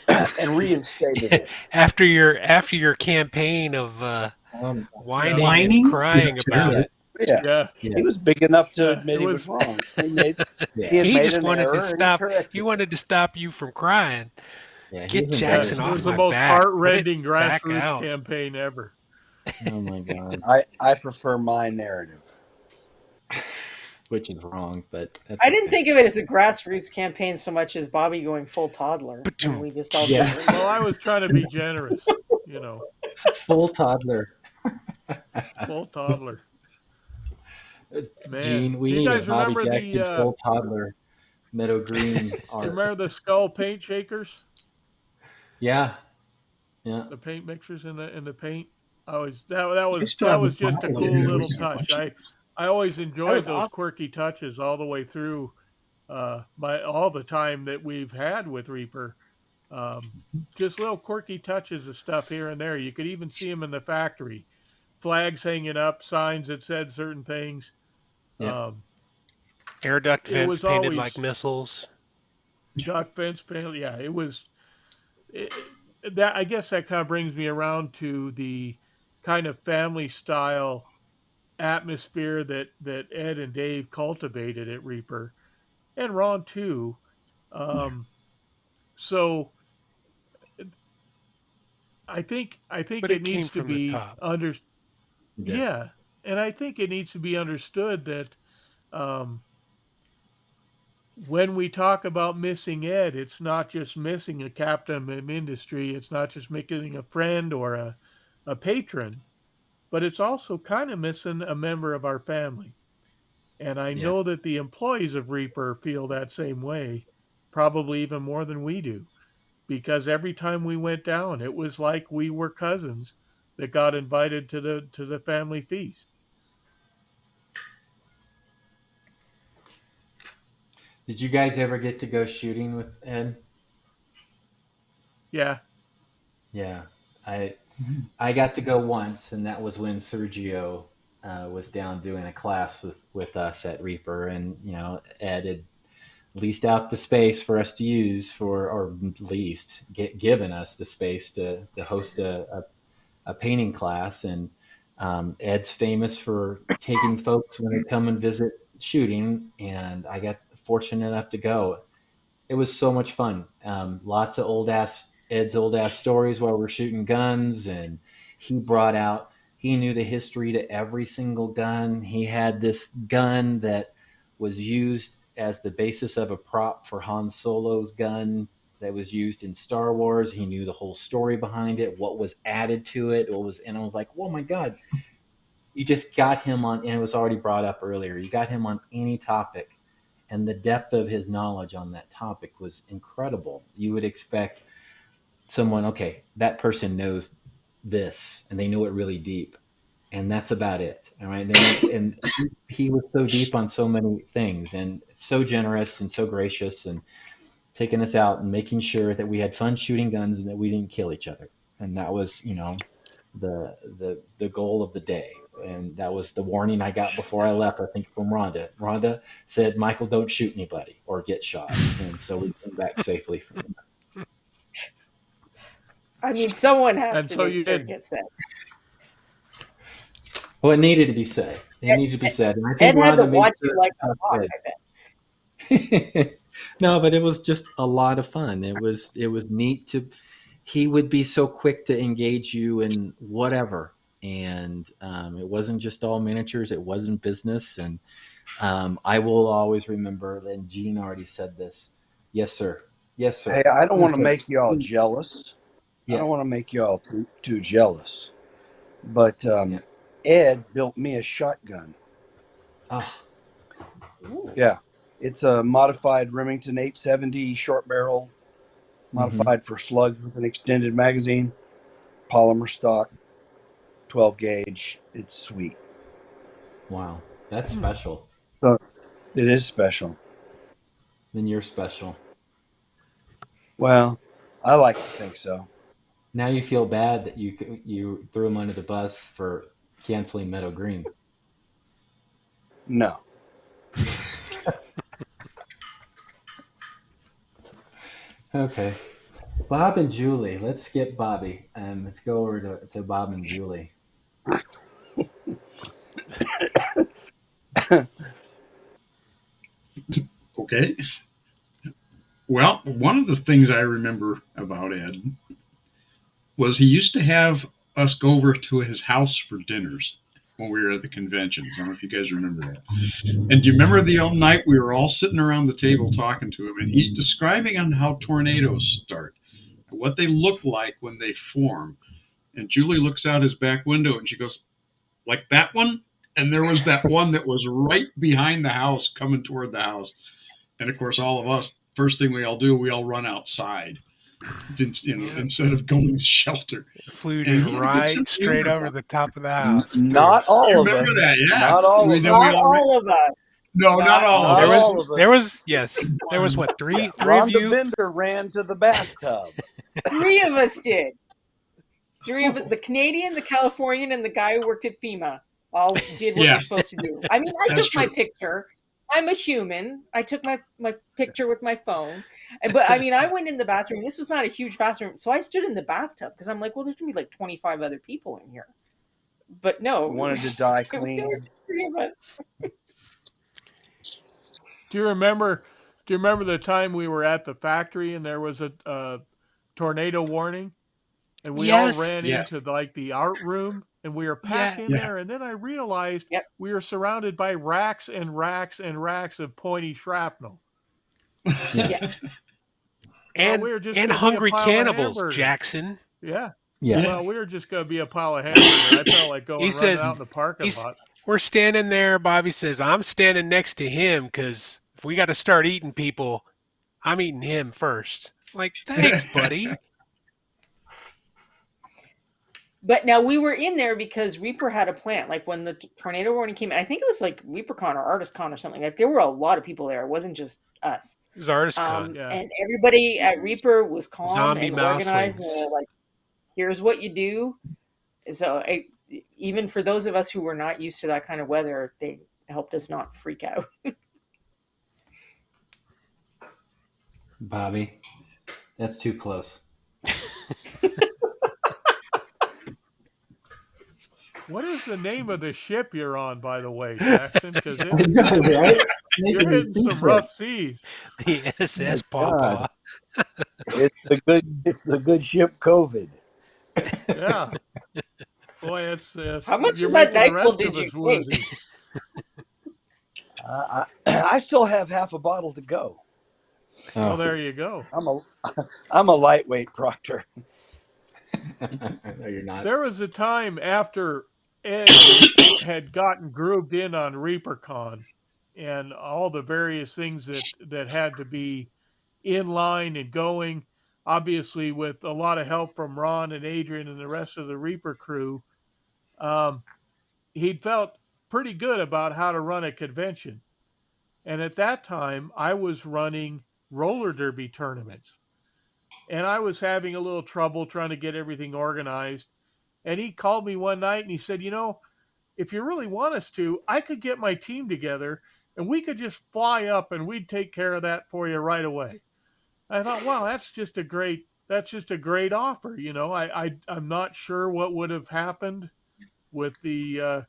and reinstated it. after your campaign of Yeah. whining and Whining? crying Yeah. about it, Yeah, Yeah. he Yeah. was big enough to Yeah. admit It he was was. wrong. He Yeah. had he made just an wanted to error and he stop. He corrected it. wanted to stop you from crying. Yeah. He Get was Yeah. Jackson It off was embarrassing. the my most back. Put it heartrending back grassroots out. campaign ever. Oh my God. I prefer my narrative. Which is wrong, but that's I didn't okay. think of it as a grassroots campaign so much as Bobby going full toddler, and Ba-doom. we just all Yeah. joined in. Well, I was trying to be generous. You know, Full toddler. full toddler. Man, Gene, we do you need a guys Bobby remember Jackson the? full toddler Meadow Green You art. remember the skull paint shakers, Yeah. Yeah. the paint mixers in the paint? I was that I was still that have a was just a bottle of cool it. little We got a touch. bunch of I always That enjoyed was those awesome. quirky touches all the way through. My all the time that we've had with Reaper. Um, just little quirky touches of stuff here and there. You could even see them in the factory. Flags hanging up, signs that said certain things. Yeah. Um, Air duct it vents was painted like always missiles. duck fence panel. Yeah, it was it, that. I guess that kind of brings me around to the kind of family style atmosphere that Ed and Dave cultivated at Reaper, and Ron too. Um, so I think But it it came needs to from the be top. under. Yeah. Yeah, and I think it needs to be understood that um, when we talk about missing Ed, it's not just missing a captain of industry. It's not just missing a friend or a patron, but it's also kind of missing a member of our family. And I Yeah. know that the employees of Reaper feel that same way, probably even more than we do, because every time we went down, it was like we were cousins that got invited to the family feast. Did you guys ever get to go shooting with Ed? Yeah. Yeah. I Mhm. I got to go once, and that was when Sergio was down doing a class with us at Reaper, and Ed had leased out the space for us to use or given us the space to host a painting class. And Ed's famous for taking folks when they come and visit shooting, and I got fortunate enough to go. It was so much fun. Lots of Ed's old ass stories while we're shooting guns, and he brought out. He knew the history to every single gun. He had this gun that was used as the basis of a prop for Han Solo's gun that was used in Star Wars. He knew the whole story behind it, what was added to it. And I was like, oh my god, you just got him on, and it was already brought up earlier. You got him on any topic, and the depth of his knowledge on that topic was incredible. You would expect someone, okay, that person knows this, and they know it really deep, and that's about it. All right, and he was so deep on so many things, and so generous and so gracious, and taking us out and making sure that we had fun shooting guns and that we didn't kill each other. And that was, the goal of the day. And that was the warning I got before I left, I think, from Rhonda. Rhonda said, Michael, don't shoot anybody or get shot. And so we came back safely from it. I mean, someone has And to so make you sure it did. gets said. Well, it needed to be said. It Ed, needed to be said. And I think Ed had to Rhonda made watch you sure like a to hawk, talk I bet. Ed. No, but it was just a lot of fun. It was neat to. He would be so quick to engage you in whatever, and it wasn't just all miniatures. It wasn't business, and I will always remember. And Gene already said this. Yes, sir. Yes, Hey, sir. I don't He want to said, make y'all jealous. I yeah, don't want to make y'all too jealous. But yeah. Ed built me a shotgun. Oh, Ooh. Yeah, it's a modified Remington 870 short barrel, hmm, modified for slugs with an extended magazine, polymer stock, 12 gauge. It's sweet. wow. That's Hmm. special. So it is special. Then you're special. Well, I like to think so. Now you feel bad that you threw him under the bus for canceling Meadow Green. No. Okay. Bob and Julie. Let's skip Bobby. Let's go over to Bob and Julie. Okay. Well, one of the things I remember about Ed was he used to have us go over to his house for dinners when we were at the conventions. I don't know if you guys remember that. And do you remember the old night we were all sitting around the table talking to him, and he's describing on how tornadoes start, what they look like when they form. And Julie looks out his back window and she goes, like that one? And there was that one that was right behind the house coming toward the house. And of course, all of us, first thing we all do, we all run outside, instead of going to shelter. It flew And just he had a good right sense of humor straight over about the top of the house, too. Not all You of remember us. that? Yeah. Not all of Then we us. Not all all of us. no, not all of Not There us. was, all of us. there was, yes, there was what, three of Rhonda you? Bender ran to the bathtub. 3 of us did. 3 of us, the Canadian, the Californian, and the guy who worked at FEMA all did what Yeah. you're supposed to do. I mean, I That's took my true. picture. I'm a human. I took my picture with my phone. But I mean, I went in the bathroom. This was not a huge bathroom. So I stood in the bathtub because I'm like, well, there's going to be like 25 other people in here. But no, Wanted to die there were clean. just 3 of us. Do you remember? Do you remember the time we were at the factory and there was a tornado warning, and we all Yes, ran Yes. into like the art room, and we were packed yeah, in Yeah. there, and then I realized Yep. we were surrounded by racks and racks and racks of pointy shrapnel. Yeah. Yes. Well, we were just and going to be a hungry pile of cannibals, hamburgers. Jackson. Yeah. Yeah. Well, we were just going to be a pile of hamburger. I felt like going He running says, out in the parking he's, lot. we're standing there. Bobby says, I'm standing next to him because if we got to start eating people, I'm eating him first. Like, thanks, buddy. But now we were in there because Reaper had a plant. Like when the tornado warning came in, I think it was like ReaperCon or ArtistCon or something. Like there were a lot of people there. It wasn't just us. It was Artist Con. Yeah. And everybody at Reaper was calm Zombie and organized. And mouselings. they were like, here's what you do. So even for those of us who were not used to that kind of weather, they helped us not freak out. Bobby, that's too close. What is the name of the ship you're on, by the way, Jackson? Because I know, right? you're Making me hitting some think rough seas. The SS God. Pawpaw. It's the good ship COVID. Yeah. Boy, it's How much you're of that making the NyQuil rest did of you us take? woozy. I still have half a bottle to go. Well, Oh, there you go. I'm a lightweight, Proctor. no, you're not. There was a time after Ed had gotten grooved in on ReaperCon and all the various things that had to be in line and going, obviously with a lot of help from Ron and Adrian and the rest of the Reaper crew. He'd felt pretty good about how to run a convention. And at that time, I was running roller derby tournaments. And I was having a little trouble trying to get everything organized. And he called me one night and he said, if you really want us to, I could get my team together and we could just fly up and we'd take care of that for you right away. I thought, wow, that's just a great offer. I'm not sure what would have happened with the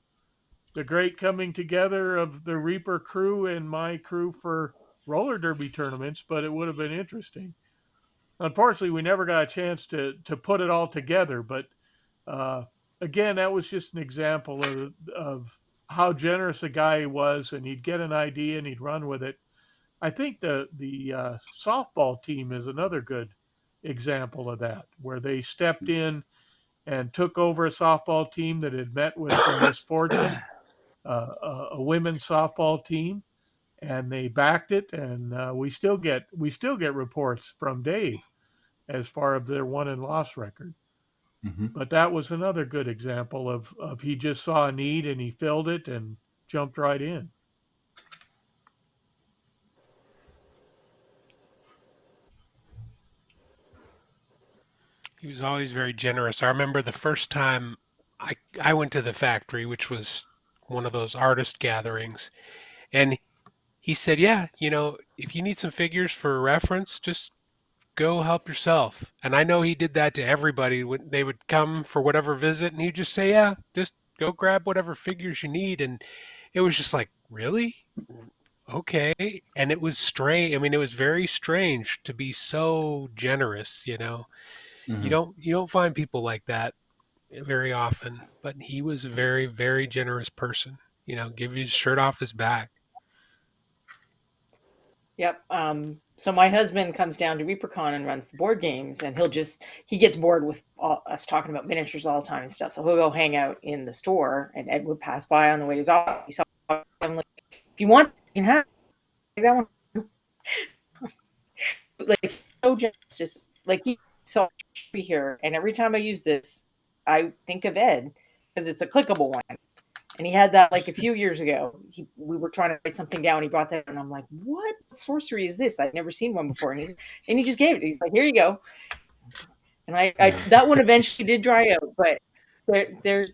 great coming together of the Reaper crew and my crew for roller derby tournaments, but it would have been interesting. Unfortunately, we never got a chance to put it all together. But again, that was just an example of how generous a guy he was, and he'd get an idea and he'd run with it. I think the softball team is another good example of that, where they stepped in and took over a softball team that had met with some misfortune, a women's softball team, and they backed it. And we still get reports from Dave as far as their won and loss record. Mm-hmm. But that was another good example of he just saw a need and he filled it and jumped right in. He was always very generous. I remember the first time I went to the factory, which was one of those artist gatherings, and he said, "Yeah, if you need some figures for reference, just go help yourself. And I know he did that to everybody when they would come for whatever visit, and he'd just say, yeah, just go grab whatever figures you need. And it was just like, really? Okay. And it was strange. I mean, it was very strange to be so generous, you know. Mhm. You don't find people like that very often, but he was a very, very generous person. You know, give his shirt off his back. Yep. So my husband comes down to ReaperCon and runs the board games, and he gets bored with us talking about miniatures all the time and stuff. So he'll go hang out in the store, and Ed would pass by on the way to his office. He saw him like, if you want, you can have that one. Like so just like you saw be here, and every time I use this, I think of Ed because it's a clickable one. And he had that like a few years ago. We were trying to write something down. He brought that, and I'm like, "What sorcery is this? I've never seen one before." And he just gave it. He's like, "Here you go." And I Yeah. that one eventually did dry out, but they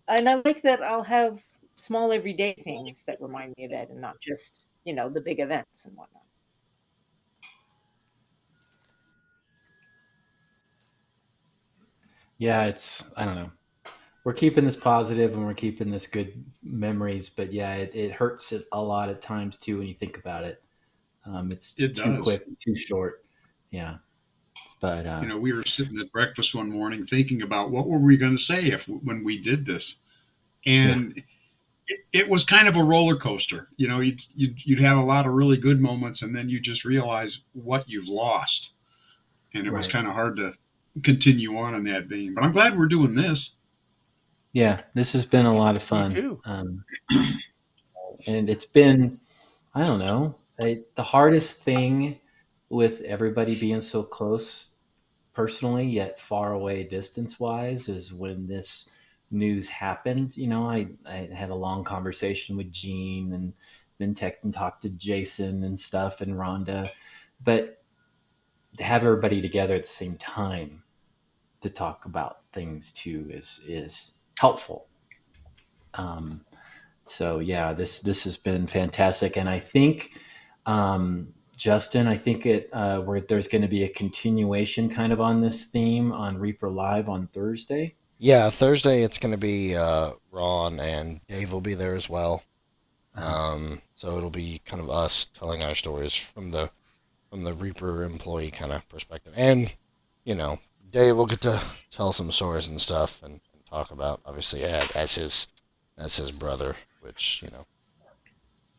and I like that I'll have small everyday things that remind me of Ed, and not just the big events and whatnot. Yeah, I don't know. We're keeping this positive and we're keeping this good memories, but yeah, it hurts it a lot at times too when you think about it. It's It too does. quick, too short. Yeah, but We were sitting at breakfast one morning thinking about what were we going to say if when we did this, yeah, and it was kind of a roller coaster. You'd have a lot of really good moments, and then you just realize what you've lost, and it was right. kind of hard to continue on in that vein. But I'm glad we're doing this. Yeah, this has been a lot of Me fun, too. and it's been I don't know the hardest thing with everybody being so close personally yet far away distance wise is when this news happened. I had a long conversation with Gene and then text and talked to Jason and stuff and Rhonda, but to have everybody together at the same time to talk about things too is helpful. um, so yeah, this has been fantastic, and I think Justin, I think where there's going to be a continuation kind of on this theme on Reaper Live on Thursday. Yeah, Thursday it's going to be Ron and Dave will be there as well. Uh-huh. So it'll be kind of us telling our stories from the Reaper employee kind of perspective, and you know, Dave will get to tell some stories and stuff and talk about obviously Ed as his brother, which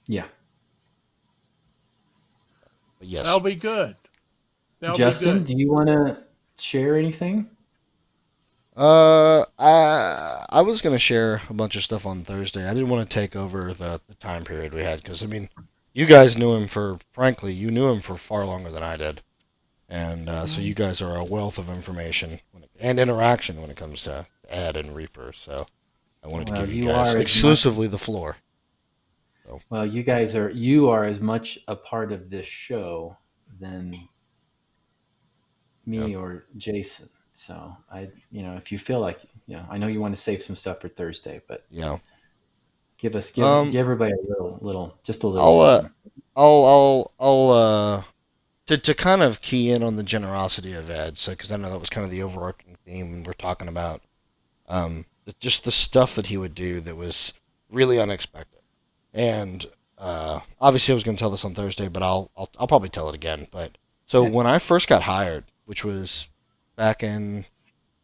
Yeah, but yes. That'll be good. That'll be Justin, good. do you want to share anything? I was gonna share a bunch of stuff on Thursday. I didn't want to take over the time period we had because I mean, you guys knew him for frankly, you knew him for far longer than I did, and so you guys are a wealth of information and interaction when it comes to Ed and Reaper. So I wanted to Well, give you you guys are as much. exclusively the floor. So Well, you are as much a part of this show than yeah, me or Jason. So if you feel like, I know you want to save some stuff for Thursday, but yeah. give everybody a just a little I'll something. I'll to kind of key in on the generosity of Ed, so because I know that was kind of the overarching theme when we're talking about just the stuff that he would do that was really unexpected. And obviously, I was going to tell this on Thursday, but I'll probably tell it again. But so Okay. when I first got hired, which was back in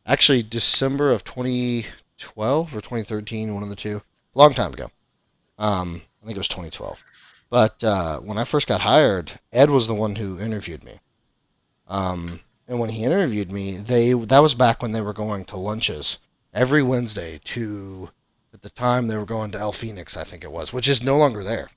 actually December of 2012 or 2013, one of the two, a long time ago. I think it was 2012. But when I first got hired, Ed was the one who interviewed me. And when he interviewed me, that was back when they were going to lunches every Wednesday to at the time they were going to El Phoenix, I think it was, which is no longer there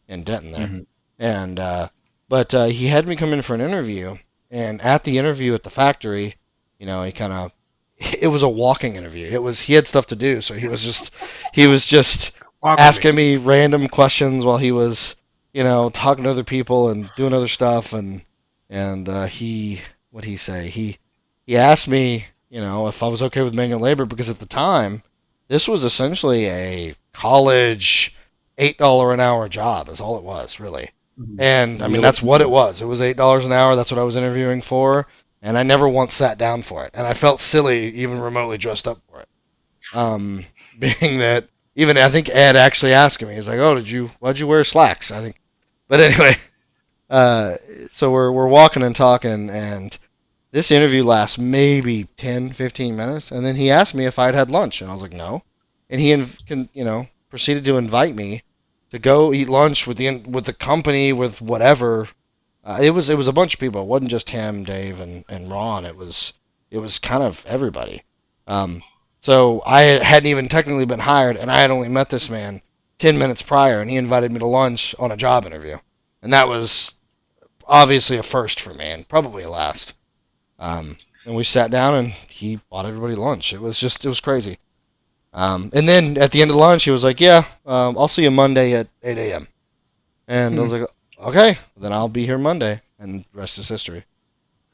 in Denton there. Hmm. And but he had me come in for an interview, and at the interview at the factory, he kind of it was a walking interview. He had stuff to do, so he was just Walk with me. asking me random questions while he was talking to other people and doing other stuff and he what he say he asked me if I was okay with manual labor because at the time this was essentially a college $8 an hour job is all it was really. And I mean, that's what it was. It was $8 an hour. That's what I was interviewing for. And I never once sat down for it. And I felt silly even remotely dressed up for it. Being that even I think Ed actually asked me, he's like, "Oh, why'd you wear slacks?" I think, but anyway, uh, so we're walking and talking, and this interview lasts maybe 10, 15 minutes, and then he asked me if I'd had lunch, and I was like, no, and he proceeded to invite me to go eat lunch with the company with whatever. It was a bunch of people. It wasn't just him, Dave, and Ron. It was kind of everybody. Um, so I hadn't even technically been hired, and I had only met this man 10 minutes prior, and he invited me to lunch on a job interview, and that was obviously a first for me, and probably a last. And we sat down, and he bought everybody lunch. It was crazy. And then at the end of lunch, he was like, "Yeah, I'll see you Monday at 8 a.m." And I was like, "Okay, then I'll be here Monday." And the rest is history.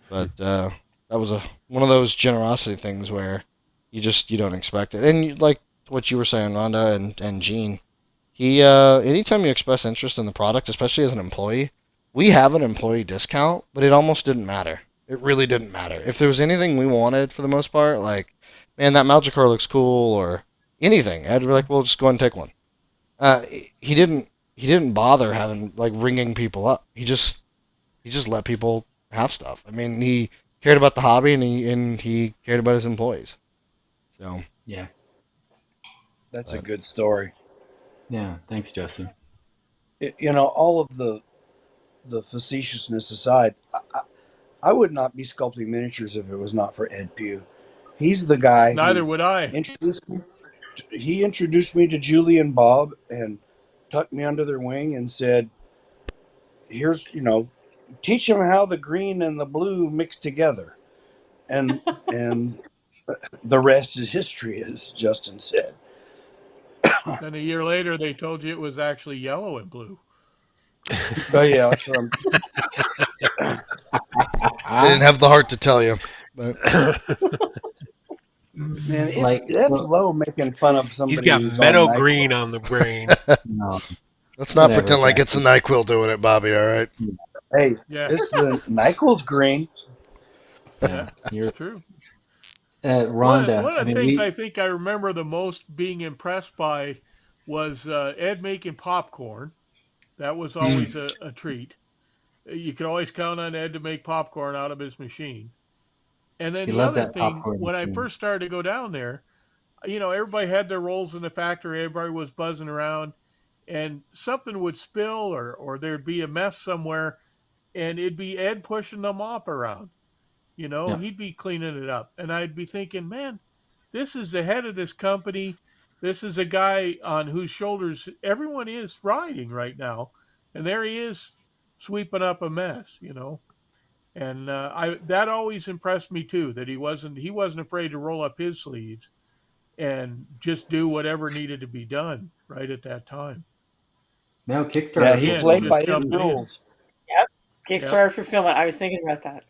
But that was one of those generosity things where you don't expect it. And like what you were saying, Rhonda and Gene, anytime you express interest in the product, especially as an employee, we have an employee discount, but it almost didn't matter. It really didn't matter. If there was anything we wanted for the most part, like, man, that Magic car looks cool, or anything, I'd be like, well, just go ahead and take one. Uh, he didn't he didn't bother having like ringing people up. He just let people have stuff. I mean, he cared about the hobby, and he cared about his employees. So, Yeah. That's a but good story. Yeah. Thanks, Justin. All of the facetiousness aside, I would not be sculpting miniatures if it was not for Ed Pugh. He's the guy Neither who would I. introduced me. He introduced me to Julie and Bob and tucked me under their wing and said, "Here's teach them how the green and the blue mix together." And the rest is history, as Justin said. Then a year later, they told you it was actually yellow and blue. Oh yeah, that's what they didn't have the heart to tell you. But man. It's Like, that's well, low making fun of He's somebody got who's on meadow NyQuil. green on the brain. no, let's not whatever, pretend like it's the Jackson. NyQuil doing it, Bobby. All right. Hey, Yeah, this the NyQuil's green. yeah, Yeah, it's you're true. Rhonda. One I of the mean, things I think I remember the most being impressed by was Ed making popcorn. That was always a treat. You could always count on Ed to make popcorn out of his machine. And then he the loved other that thing, popcorn when I machine. first started to go down there, everybody had their roles in the factory. Everybody was buzzing around, and something would spill, or there'd be a mess somewhere, and it'd be Ed pushing the mop around. Yeah, He'd be cleaning it up, and I'd be thinking, man, this is the head of this company. This is a guy on whose shoulders everyone is riding right now, and there he is sweeping up a mess. And I that always impressed me too, that he wasn't afraid to roll up his sleeves and just do whatever needed to be done right at that time. no, Yeah, Kickstarter he Again, played fulfillment just by his jumping too. in. rules. Yep. Yep. Kickstarter fulfillment. I was thinking about that.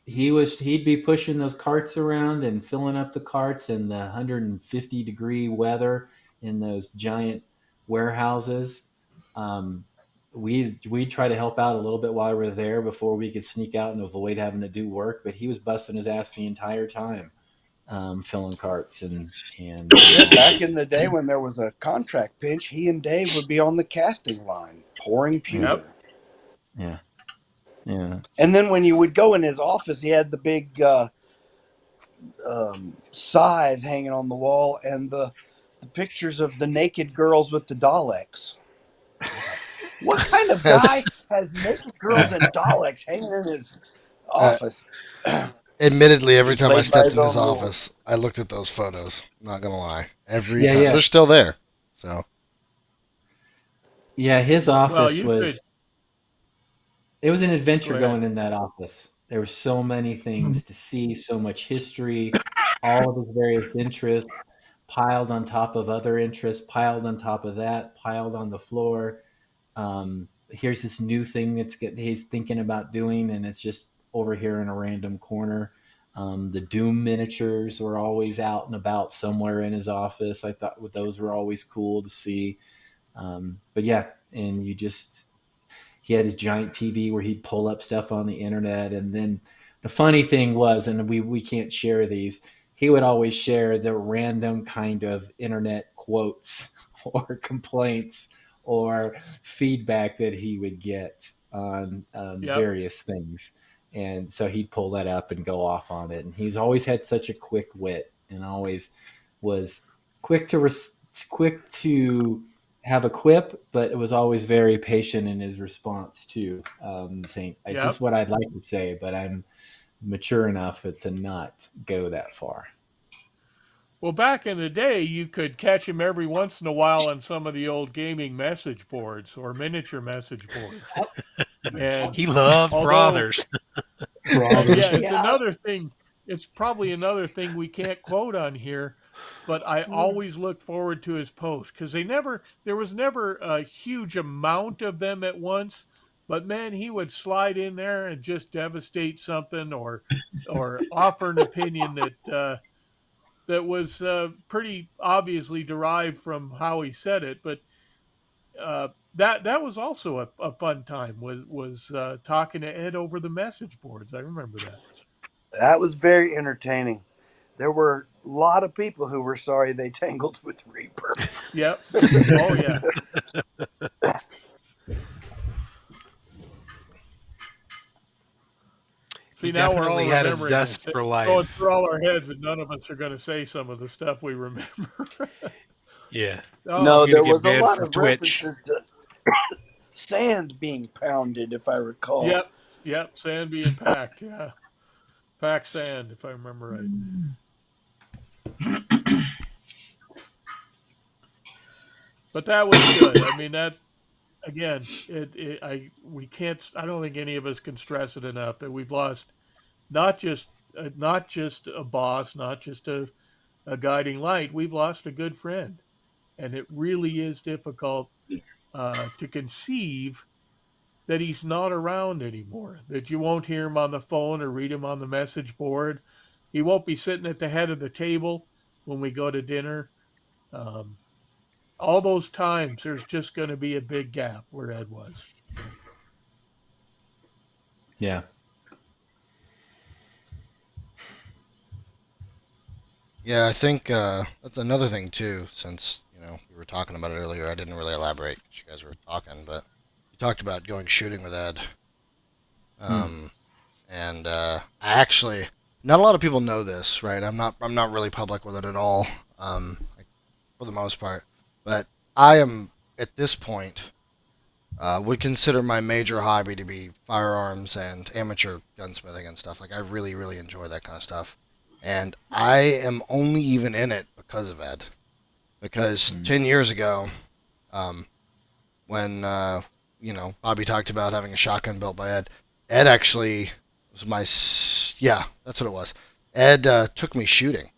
He'd be pushing those carts around and filling up the carts in the 150-degree weather in those giant warehouses. Um, we try to help out a little bit while we were there before we could sneak out and avoid having to do work. But he was busting his ass the entire time, filling carts and doing Yeah, all back that. in the day when there was a contract pinch, he and Dave would be on the casting line pouring Yeah, Yep. pewter. yeah, yeah. And then when you would go in his office, he had the big scythe hanging on the wall and the pictures of the naked girls with the Daleks. What kind of Yes. guy has naked girls and Daleks hanging in his Uh, office? Admittedly, every He time I played by stepped his in his own rules. office, I looked at those photos. I'm not gonna lie. Every Yeah, time yeah, they're still there. So yeah. His Well, office you could was it was an go adventure ahead. going in that office. There were so many things to see, so much history, all of his various interests piled on top of other interests, piled on top of that, piled on the floor. Here's this new thing he's thinking about doing, and it's just over here in a random corner. The Doom miniatures were always out and about somewhere in his office. I thought those were always cool to see. But yeah, and he had his giant TV where he'd pull up stuff on the internet. And then the funny thing was, and we can't share these, he would always share the random kind of internet quotes or complaints or feedback that he would get on Yep. various things. And so he'd pull that up and go off on it. And he's always had such a quick wit and always was quick to quick to have a quip, but it was always very patient in his response too. Saying, "This is Yep. what I'd like to say, but I'm mature enough to not go that far." Well, back in the day, you could catch him every once in a while on some of the old gaming message boards or miniature message boards. And He loved although, brothers. yeah, Brothers. it's Yeah. another thing. It's probably another thing we can't quote on here, but I always looked forward to his post because there was never a huge amount of them at once. But man, he would slide in there and just devastate something or offer an opinion that was pretty obviously derived from how he said it. But that was also a fun time was talking to Ed over the message boards. I remember that. That was very entertaining. There were a lot of people who were sorry they tangled with Reaper. Yep. Oh yeah. He See, now we're all definitely had a remembering this. zest for It's going life. through all our heads, and none of us are going to say some of the stuff we remember. Yeah. No, Oh, You're going there to get was a banned lot from of Twitch. references to sand being pounded, if I recall. yep, yep. Sand being packed. Yeah, packed sand, if I remember right. But that was good. I mean, that again, we can't. I don't think any of us can stress it enough that we've lost not just a boss, not just a guiding light. We've lost a good friend, and it really is difficult to conceive that he's not around anymore. That you won't hear him on the phone or read him on the message board. He won't be sitting at the head of the table when we go to dinner. Um, all those times, there's just going to be a big gap where Ed was. Yeah. Yeah, I think that's another thing too. Since we were talking about it earlier, I didn't really elaborate because you guys were talking, but you talked about going shooting with Ed. Hmm. Um, and I actually, not a lot of people know this, right? I'm not really public with it at all, like, for the most part. But I am at this point would consider my major hobby to be firearms and amateur gunsmithing and stuff. Like I really, really enjoy that kind of stuff. And I am only even in it because of Ed. Because Hmm. 10 years ago, um, when Bobby talked about having a shotgun built by Ed, Ed actually was yeah, that's what it was. Ed took me shooting,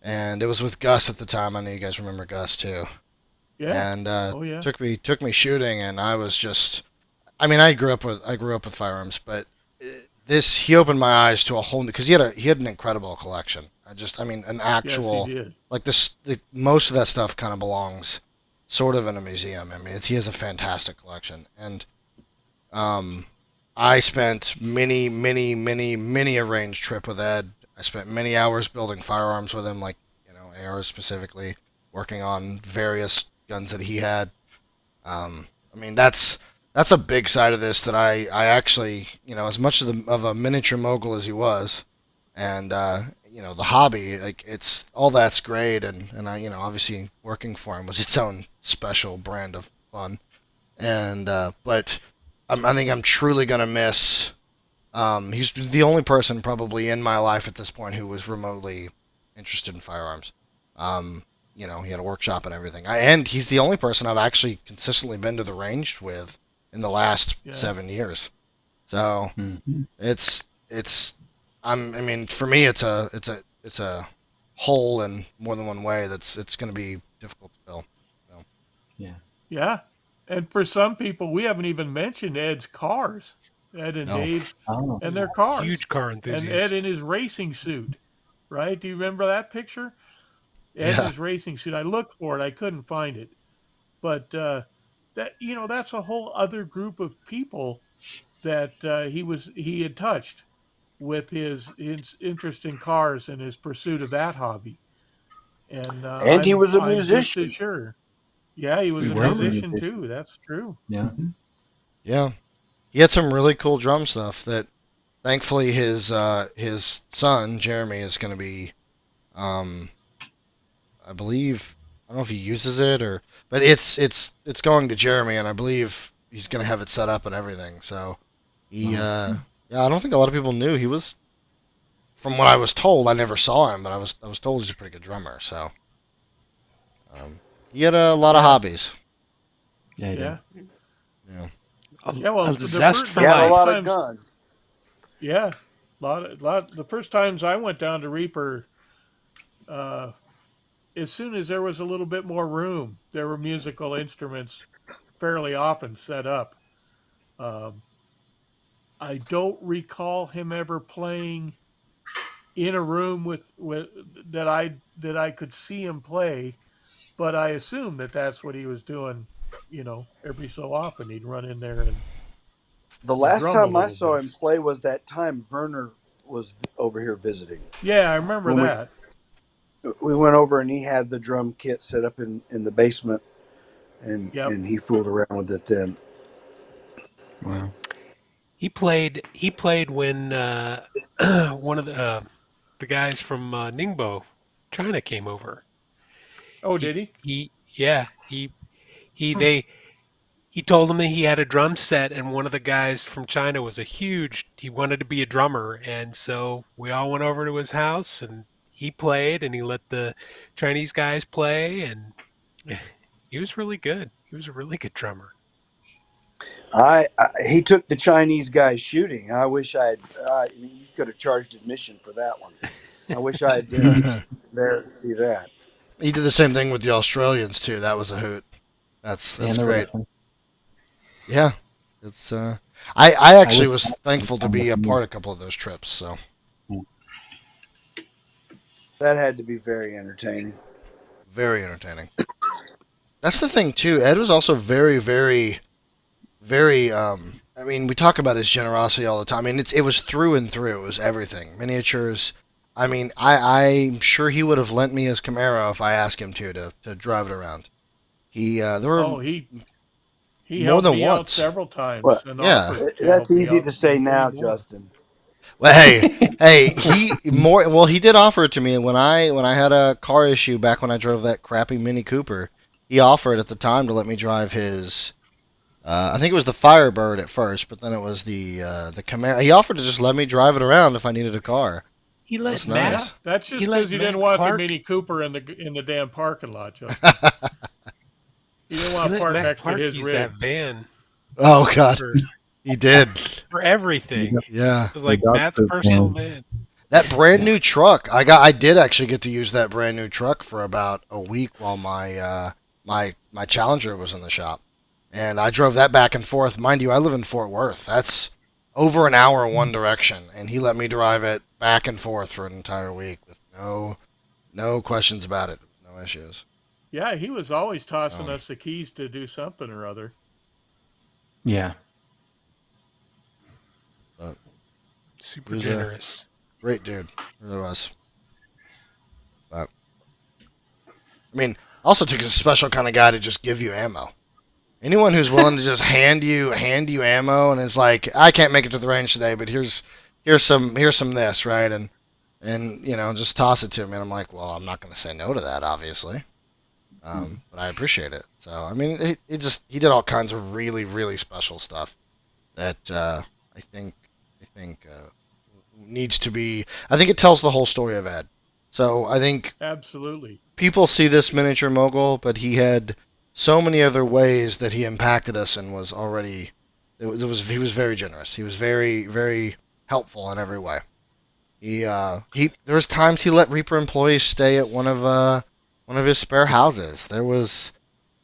and it was with Gus at the time. I know you guys remember Gus too. Yeah. And Oh yeah. took me shooting, and I was just, I mean, I grew up with firearms, but this he opened my eyes to a whole new because he had an incredible collection. I mean, an Yes, he actual, did. like most of that stuff kind of belongs sort of in a museum. I mean, he has a fantastic collection, and um, I spent many, many, many, many a range trip with Ed. I spent many hours building firearms with him, like ARs specifically, working on various guns that he had. I mean, that's a big side of this that I actually, as much of a miniature mogul as he was, and the hobby, like it's all that's great, and I, obviously working for him was its own special brand of fun, and but I think I'm truly gonna miss. He's the only person probably in my life at this point who was remotely interested in firearms. He had a workshop and everything. And he's the only person I've actually consistently been to the range with in the last Yeah. 7 years. So Hmm. it's I mean, for me, it's a hole in more than one way it's going to be difficult to fill. So, Yeah. Yeah. And for some people, we haven't even mentioned Ed's cars, Ed and no, Dave Oh. and their cars, Huge car and Ed in enthusiast. his racing suit, right? Do you remember that picture? Ed in yeah, his racing suit. I looked for it, I couldn't find it, but that's a whole other group of people that he had touched with his interest in cars and his pursuit of that hobby. And And he was a I'm just as musician. sure. Yeah, he was We a were a musician musician. too. That's true. Yeah. Yeah, he had some really cool drum stuff that thankfully his son Jeremy is going to be, um, I believe, I don't know if he uses it or, but it's going to Jeremy, and I believe he's going to have it set up and everything. So he, Wow. yeah, I don't think a lot of people knew he was. From what I was told, I never saw him, but I was told he's a pretty good drummer. So he had a lot of Yeah, hobbies. Yeah, he did. yeah, Yeah. yeah. Well, A zest He for had a first lot life. of times, guns. yeah, the first times I went down to Reaper, uh, as soon as there was a little bit more room, there were musical instruments fairly often set up. Um, I don't recall him ever playing in a room with that I could see him play, but I assume that that's what he was doing. Every so often he'd run in there The and last drum a time I little saw bit. him play was that time Werner was over here visiting. Yeah, I remember When that. we went over and he had the drum kit set up in the basement, and Yep. he fooled around with it then. Wow. He played when one of the guys from Ningbo, China came over. Oh, He did he? he yeah he they he told him that he had a drum set, and one of the guys from China was he wanted to be a drummer, and so we all went over to his house, and he played, and he let the Chinese guys play, and he was really good. He was a really good drummer. He took the Chinese guy shooting. I wish I had. You could have charged admission for that one. I wish I had been there to see that. He did the same thing with the Australians too. That was a hoot. That's And the great. Russian. Yeah, it's I I actually wish was I had thankful to time be with a me. part of a couple of those trips. So That had to be very entertaining. very entertaining. That's the thing too. Ed was also very, very, very. I mean, we talk about his generosity all the time. I mean, it was through and through. It was everything. Miniatures. I mean, I'm sure he would have lent me his Camaro if I asked him to drive it around. There were Oh, he more helped than me out once. several times Well, and Yeah. offered to that's help me easy out to say many now, more. Justin. Well, hey, he more. Well, he did offer it to me when I had a car issue back when I drove that crappy Mini Cooper. He offered at the time to let me drive his. I think it was the Firebird at first, but then it was the Camaro. He offered to just let me drive it around if I needed a car. He let That's Matt Yeah, nice. that's he just let because he didn't Matt want the Clark Mini Cooper in the damn parking lot, Justin. He didn't he want to let park Matt next to Clark his use that rig. van Oh God, for he did. for The, everything. dog- It Yeah. was the like dog Matt's poop personal man. van. That brand Yeah. new truck, I did actually get to use that brand new truck for about a week while my Challenger was in the shop, and I drove that back and forth. Mind you, I live in Fort Worth. That's over an hour one direction, and he let me drive it back and forth for an entire week with no questions about it, no issues. Yeah, he was always tossing So, us the keys to do something or other. Yeah. but he Super was a generous. great dude, really was. But I mean, also takes a special kind of guy to just give you ammo. Anyone who's willing to just hand you ammo and is like, I can't make it to the range today, but here's some this, right? And just toss it to me. And I'm like, well, I'm not going to say no to that, obviously. But I appreciate it. So I mean, he did all kinds of really really special stuff that I think needs to be. I think it tells the whole story of Ed. So I think Absolutely. people see this miniature mogul, but he had so many other ways that he impacted us and was already. He was very generous. He was very very helpful in every way. There was times he let Reaper employees stay at one of his spare houses. There was,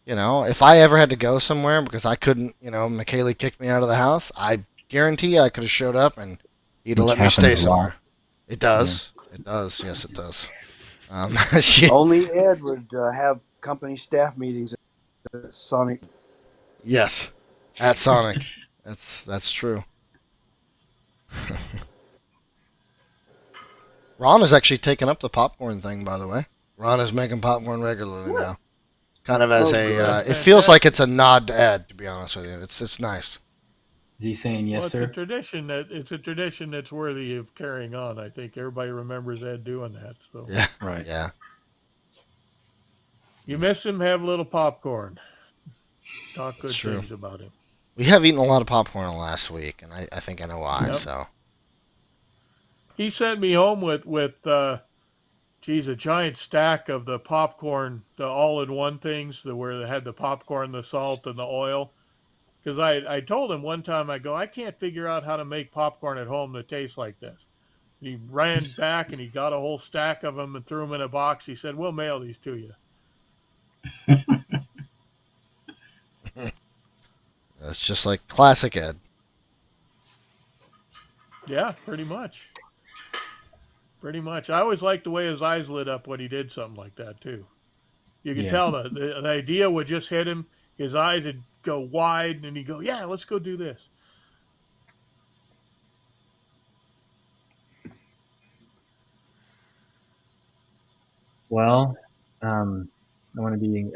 if I ever had to go somewhere because I couldn't, McKaylee kicked me out of the house, I guarantee I could have showed up and he'd have Which let me stay happens a lot. somewhere. It Yeah. does. It does. Yes, it does. She, Only Ed would have company staff meetings at Sonic. Yes, at Sonic. That's true. Ron has actually taken up the popcorn thing, by the way. Ron is making popcorn regularly What? now. Kind of as Oh, good. That's it feels like it's fantastic. a nod to Ed, to be honest with you. It's nice. Is he saying Well, yes, it's a sir? tradition that's worthy of carrying on. I think everybody remembers Ed doing that. So Yeah, Right. yeah, you miss him, have a little popcorn. Talk that's good true. things about him. We have eaten a lot of popcorn last week, and I think I know why. Yep. So He sent me home with geez, a giant stack of the popcorn, the all-in-one things, where they had the popcorn, the salt, and the oil. Because I told him one time, I go, I can't figure out how to make popcorn at home that tastes like this. He ran back and he got a whole stack of them and threw them in a box. He said, "We'll mail these to you." it's just like classic Ed. Yeah, pretty much. Pretty much. I always liked the way his eyes lit up when he did something like that too. You could Yeah. tell the idea would just hit him. His eyes would go wide, and he'd go, "Yeah, let's go do this." Well, I want to be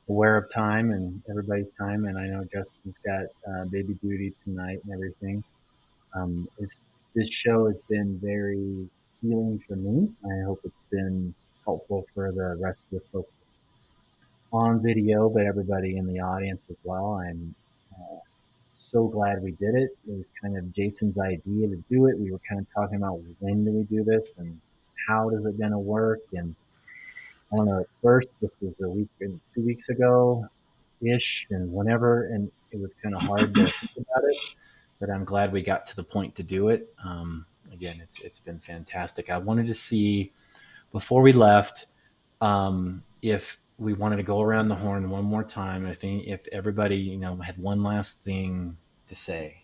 aware of time and everybody's time, and I know Justin's got baby duty tonight and everything. This show has been very healing for me. I hope it's been helpful for the rest of the folks on video, but everybody in the audience as well. I'm so glad we did it. It was kind of Jason's idea to do it. We were kind of talking about when do we do this and how does it gonna work. And I don't know. At first, this was a week and 2 weeks ago ish, and whenever, and it was kind of hard to think about it. But I'm glad we got to the point to do it. Again, it's been fantastic. I wanted to see before we left if we wanted to go around the horn one more time. If everybody had one last thing to say,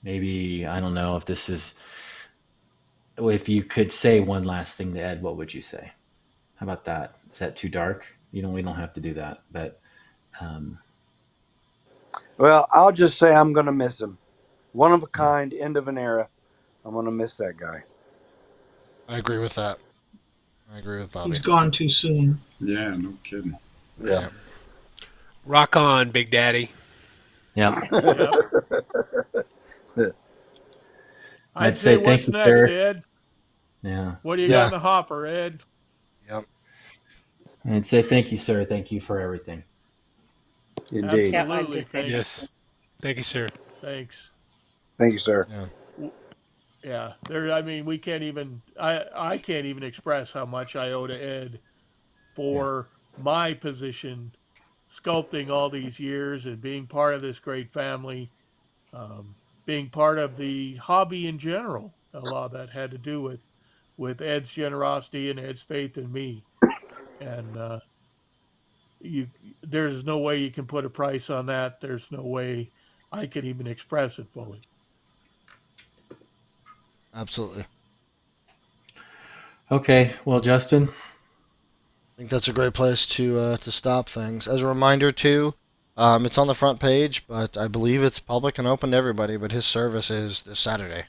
maybe I don't know if this is if you could say one last thing to Ed, what would you say? How about that? Is that too dark? We don't have to do that, but um, Well, I'll just say I'm going to miss him. One of a kind, end of an era. I'm going to miss that guy. I agree with that. I agree with He's Bobby. gone too soon. Yeah, no kidding. Yeah. Yeah. Rock on, Big Daddy. yeah, Yep. I'd I'd say, say thank what's you, next, sir. Ed? Yeah, What do you got Yeah. in the hopper, Ed? Yep. I'd say thank you, sir. Thank you for everything. Indeed. Yeah, I'd Absolutely. just say Thanks. Yes. Thank you, sir. Thanks. Thank you, sir. Yeah. Yeah. There. I mean, we can't even. I can't even express how much I owe to Ed Yeah, for my position, sculpting all these years and being part of this great family, um, being part of the hobby in general. A lot of that had to do with Ed's generosity and Ed's faith in me. And you, there's no way you can put a price on that. There's no way I can even express it fully. Absolutely. I okay. Well, Justin. think that's a great place to stop things. As a reminder, too, it's on the front page, but I believe it's public and open to everybody. But his service is this Saturday,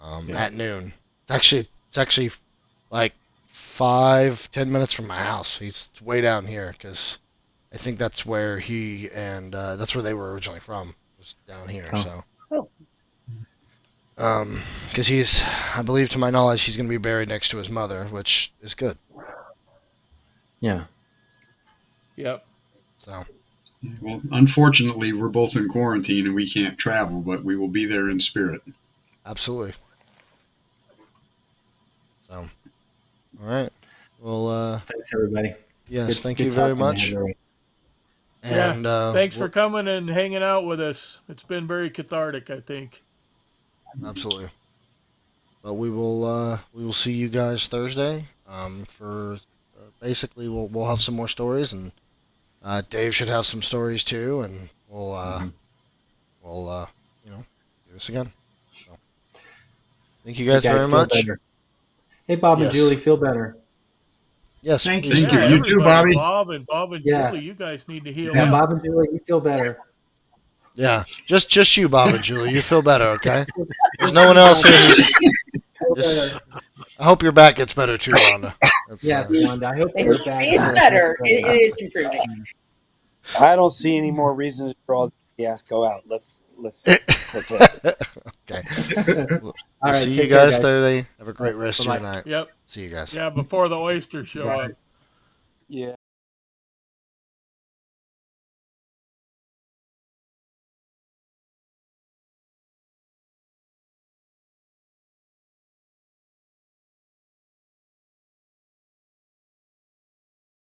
Yeah. at noon. It's actually like 5-10 minutes from my house. He's way down here because I think that's where he and that's where they were originally from. Was down here. Oh. So. Oh. Because I believe to my knowledge, he's going to be buried next to his mother, which is good. Yeah. Yep. So, Well, unfortunately, we're both in quarantine and we can't travel, but we will be there in spirit. absolutely. So, all right. Well, Thanks, everybody. yes, thank Good you very talking to much. everyone. And Thanks for coming and hanging out with us. It's been very cathartic, I think. absolutely. But we will see you guys Thursday. For basically we'll have some more stories, and Dave should have some stories too, and we'll do this again. So, thank you Hey guys guys, very feel much. better. Hey Bob and Yes. Julie, feel better. Yes, Thank please you. Thank you. Yeah, do. You too, everybody, Bobby. Bob and Yeah. Julie, you guys need to heal Yeah, up. Bob and Julie, you feel better. Yeah, just you, Bob and Julie. You feel better, okay? There's Thank no you, one else Bob. here who's. Feel Just, better. I hope your back gets better too, Rhonda. That's, Yes, Wanda. I hope your back It's gets better. better. It is improving. I don't see any more reason to draw the fiasco out. Let's curtail this. okay. We'll, All right, see you take care, guys guys. Thursday. Have a great rest of your Bye-bye. night. Yep. See you guys. Yeah, before the oysters show Bye. up. Yeah.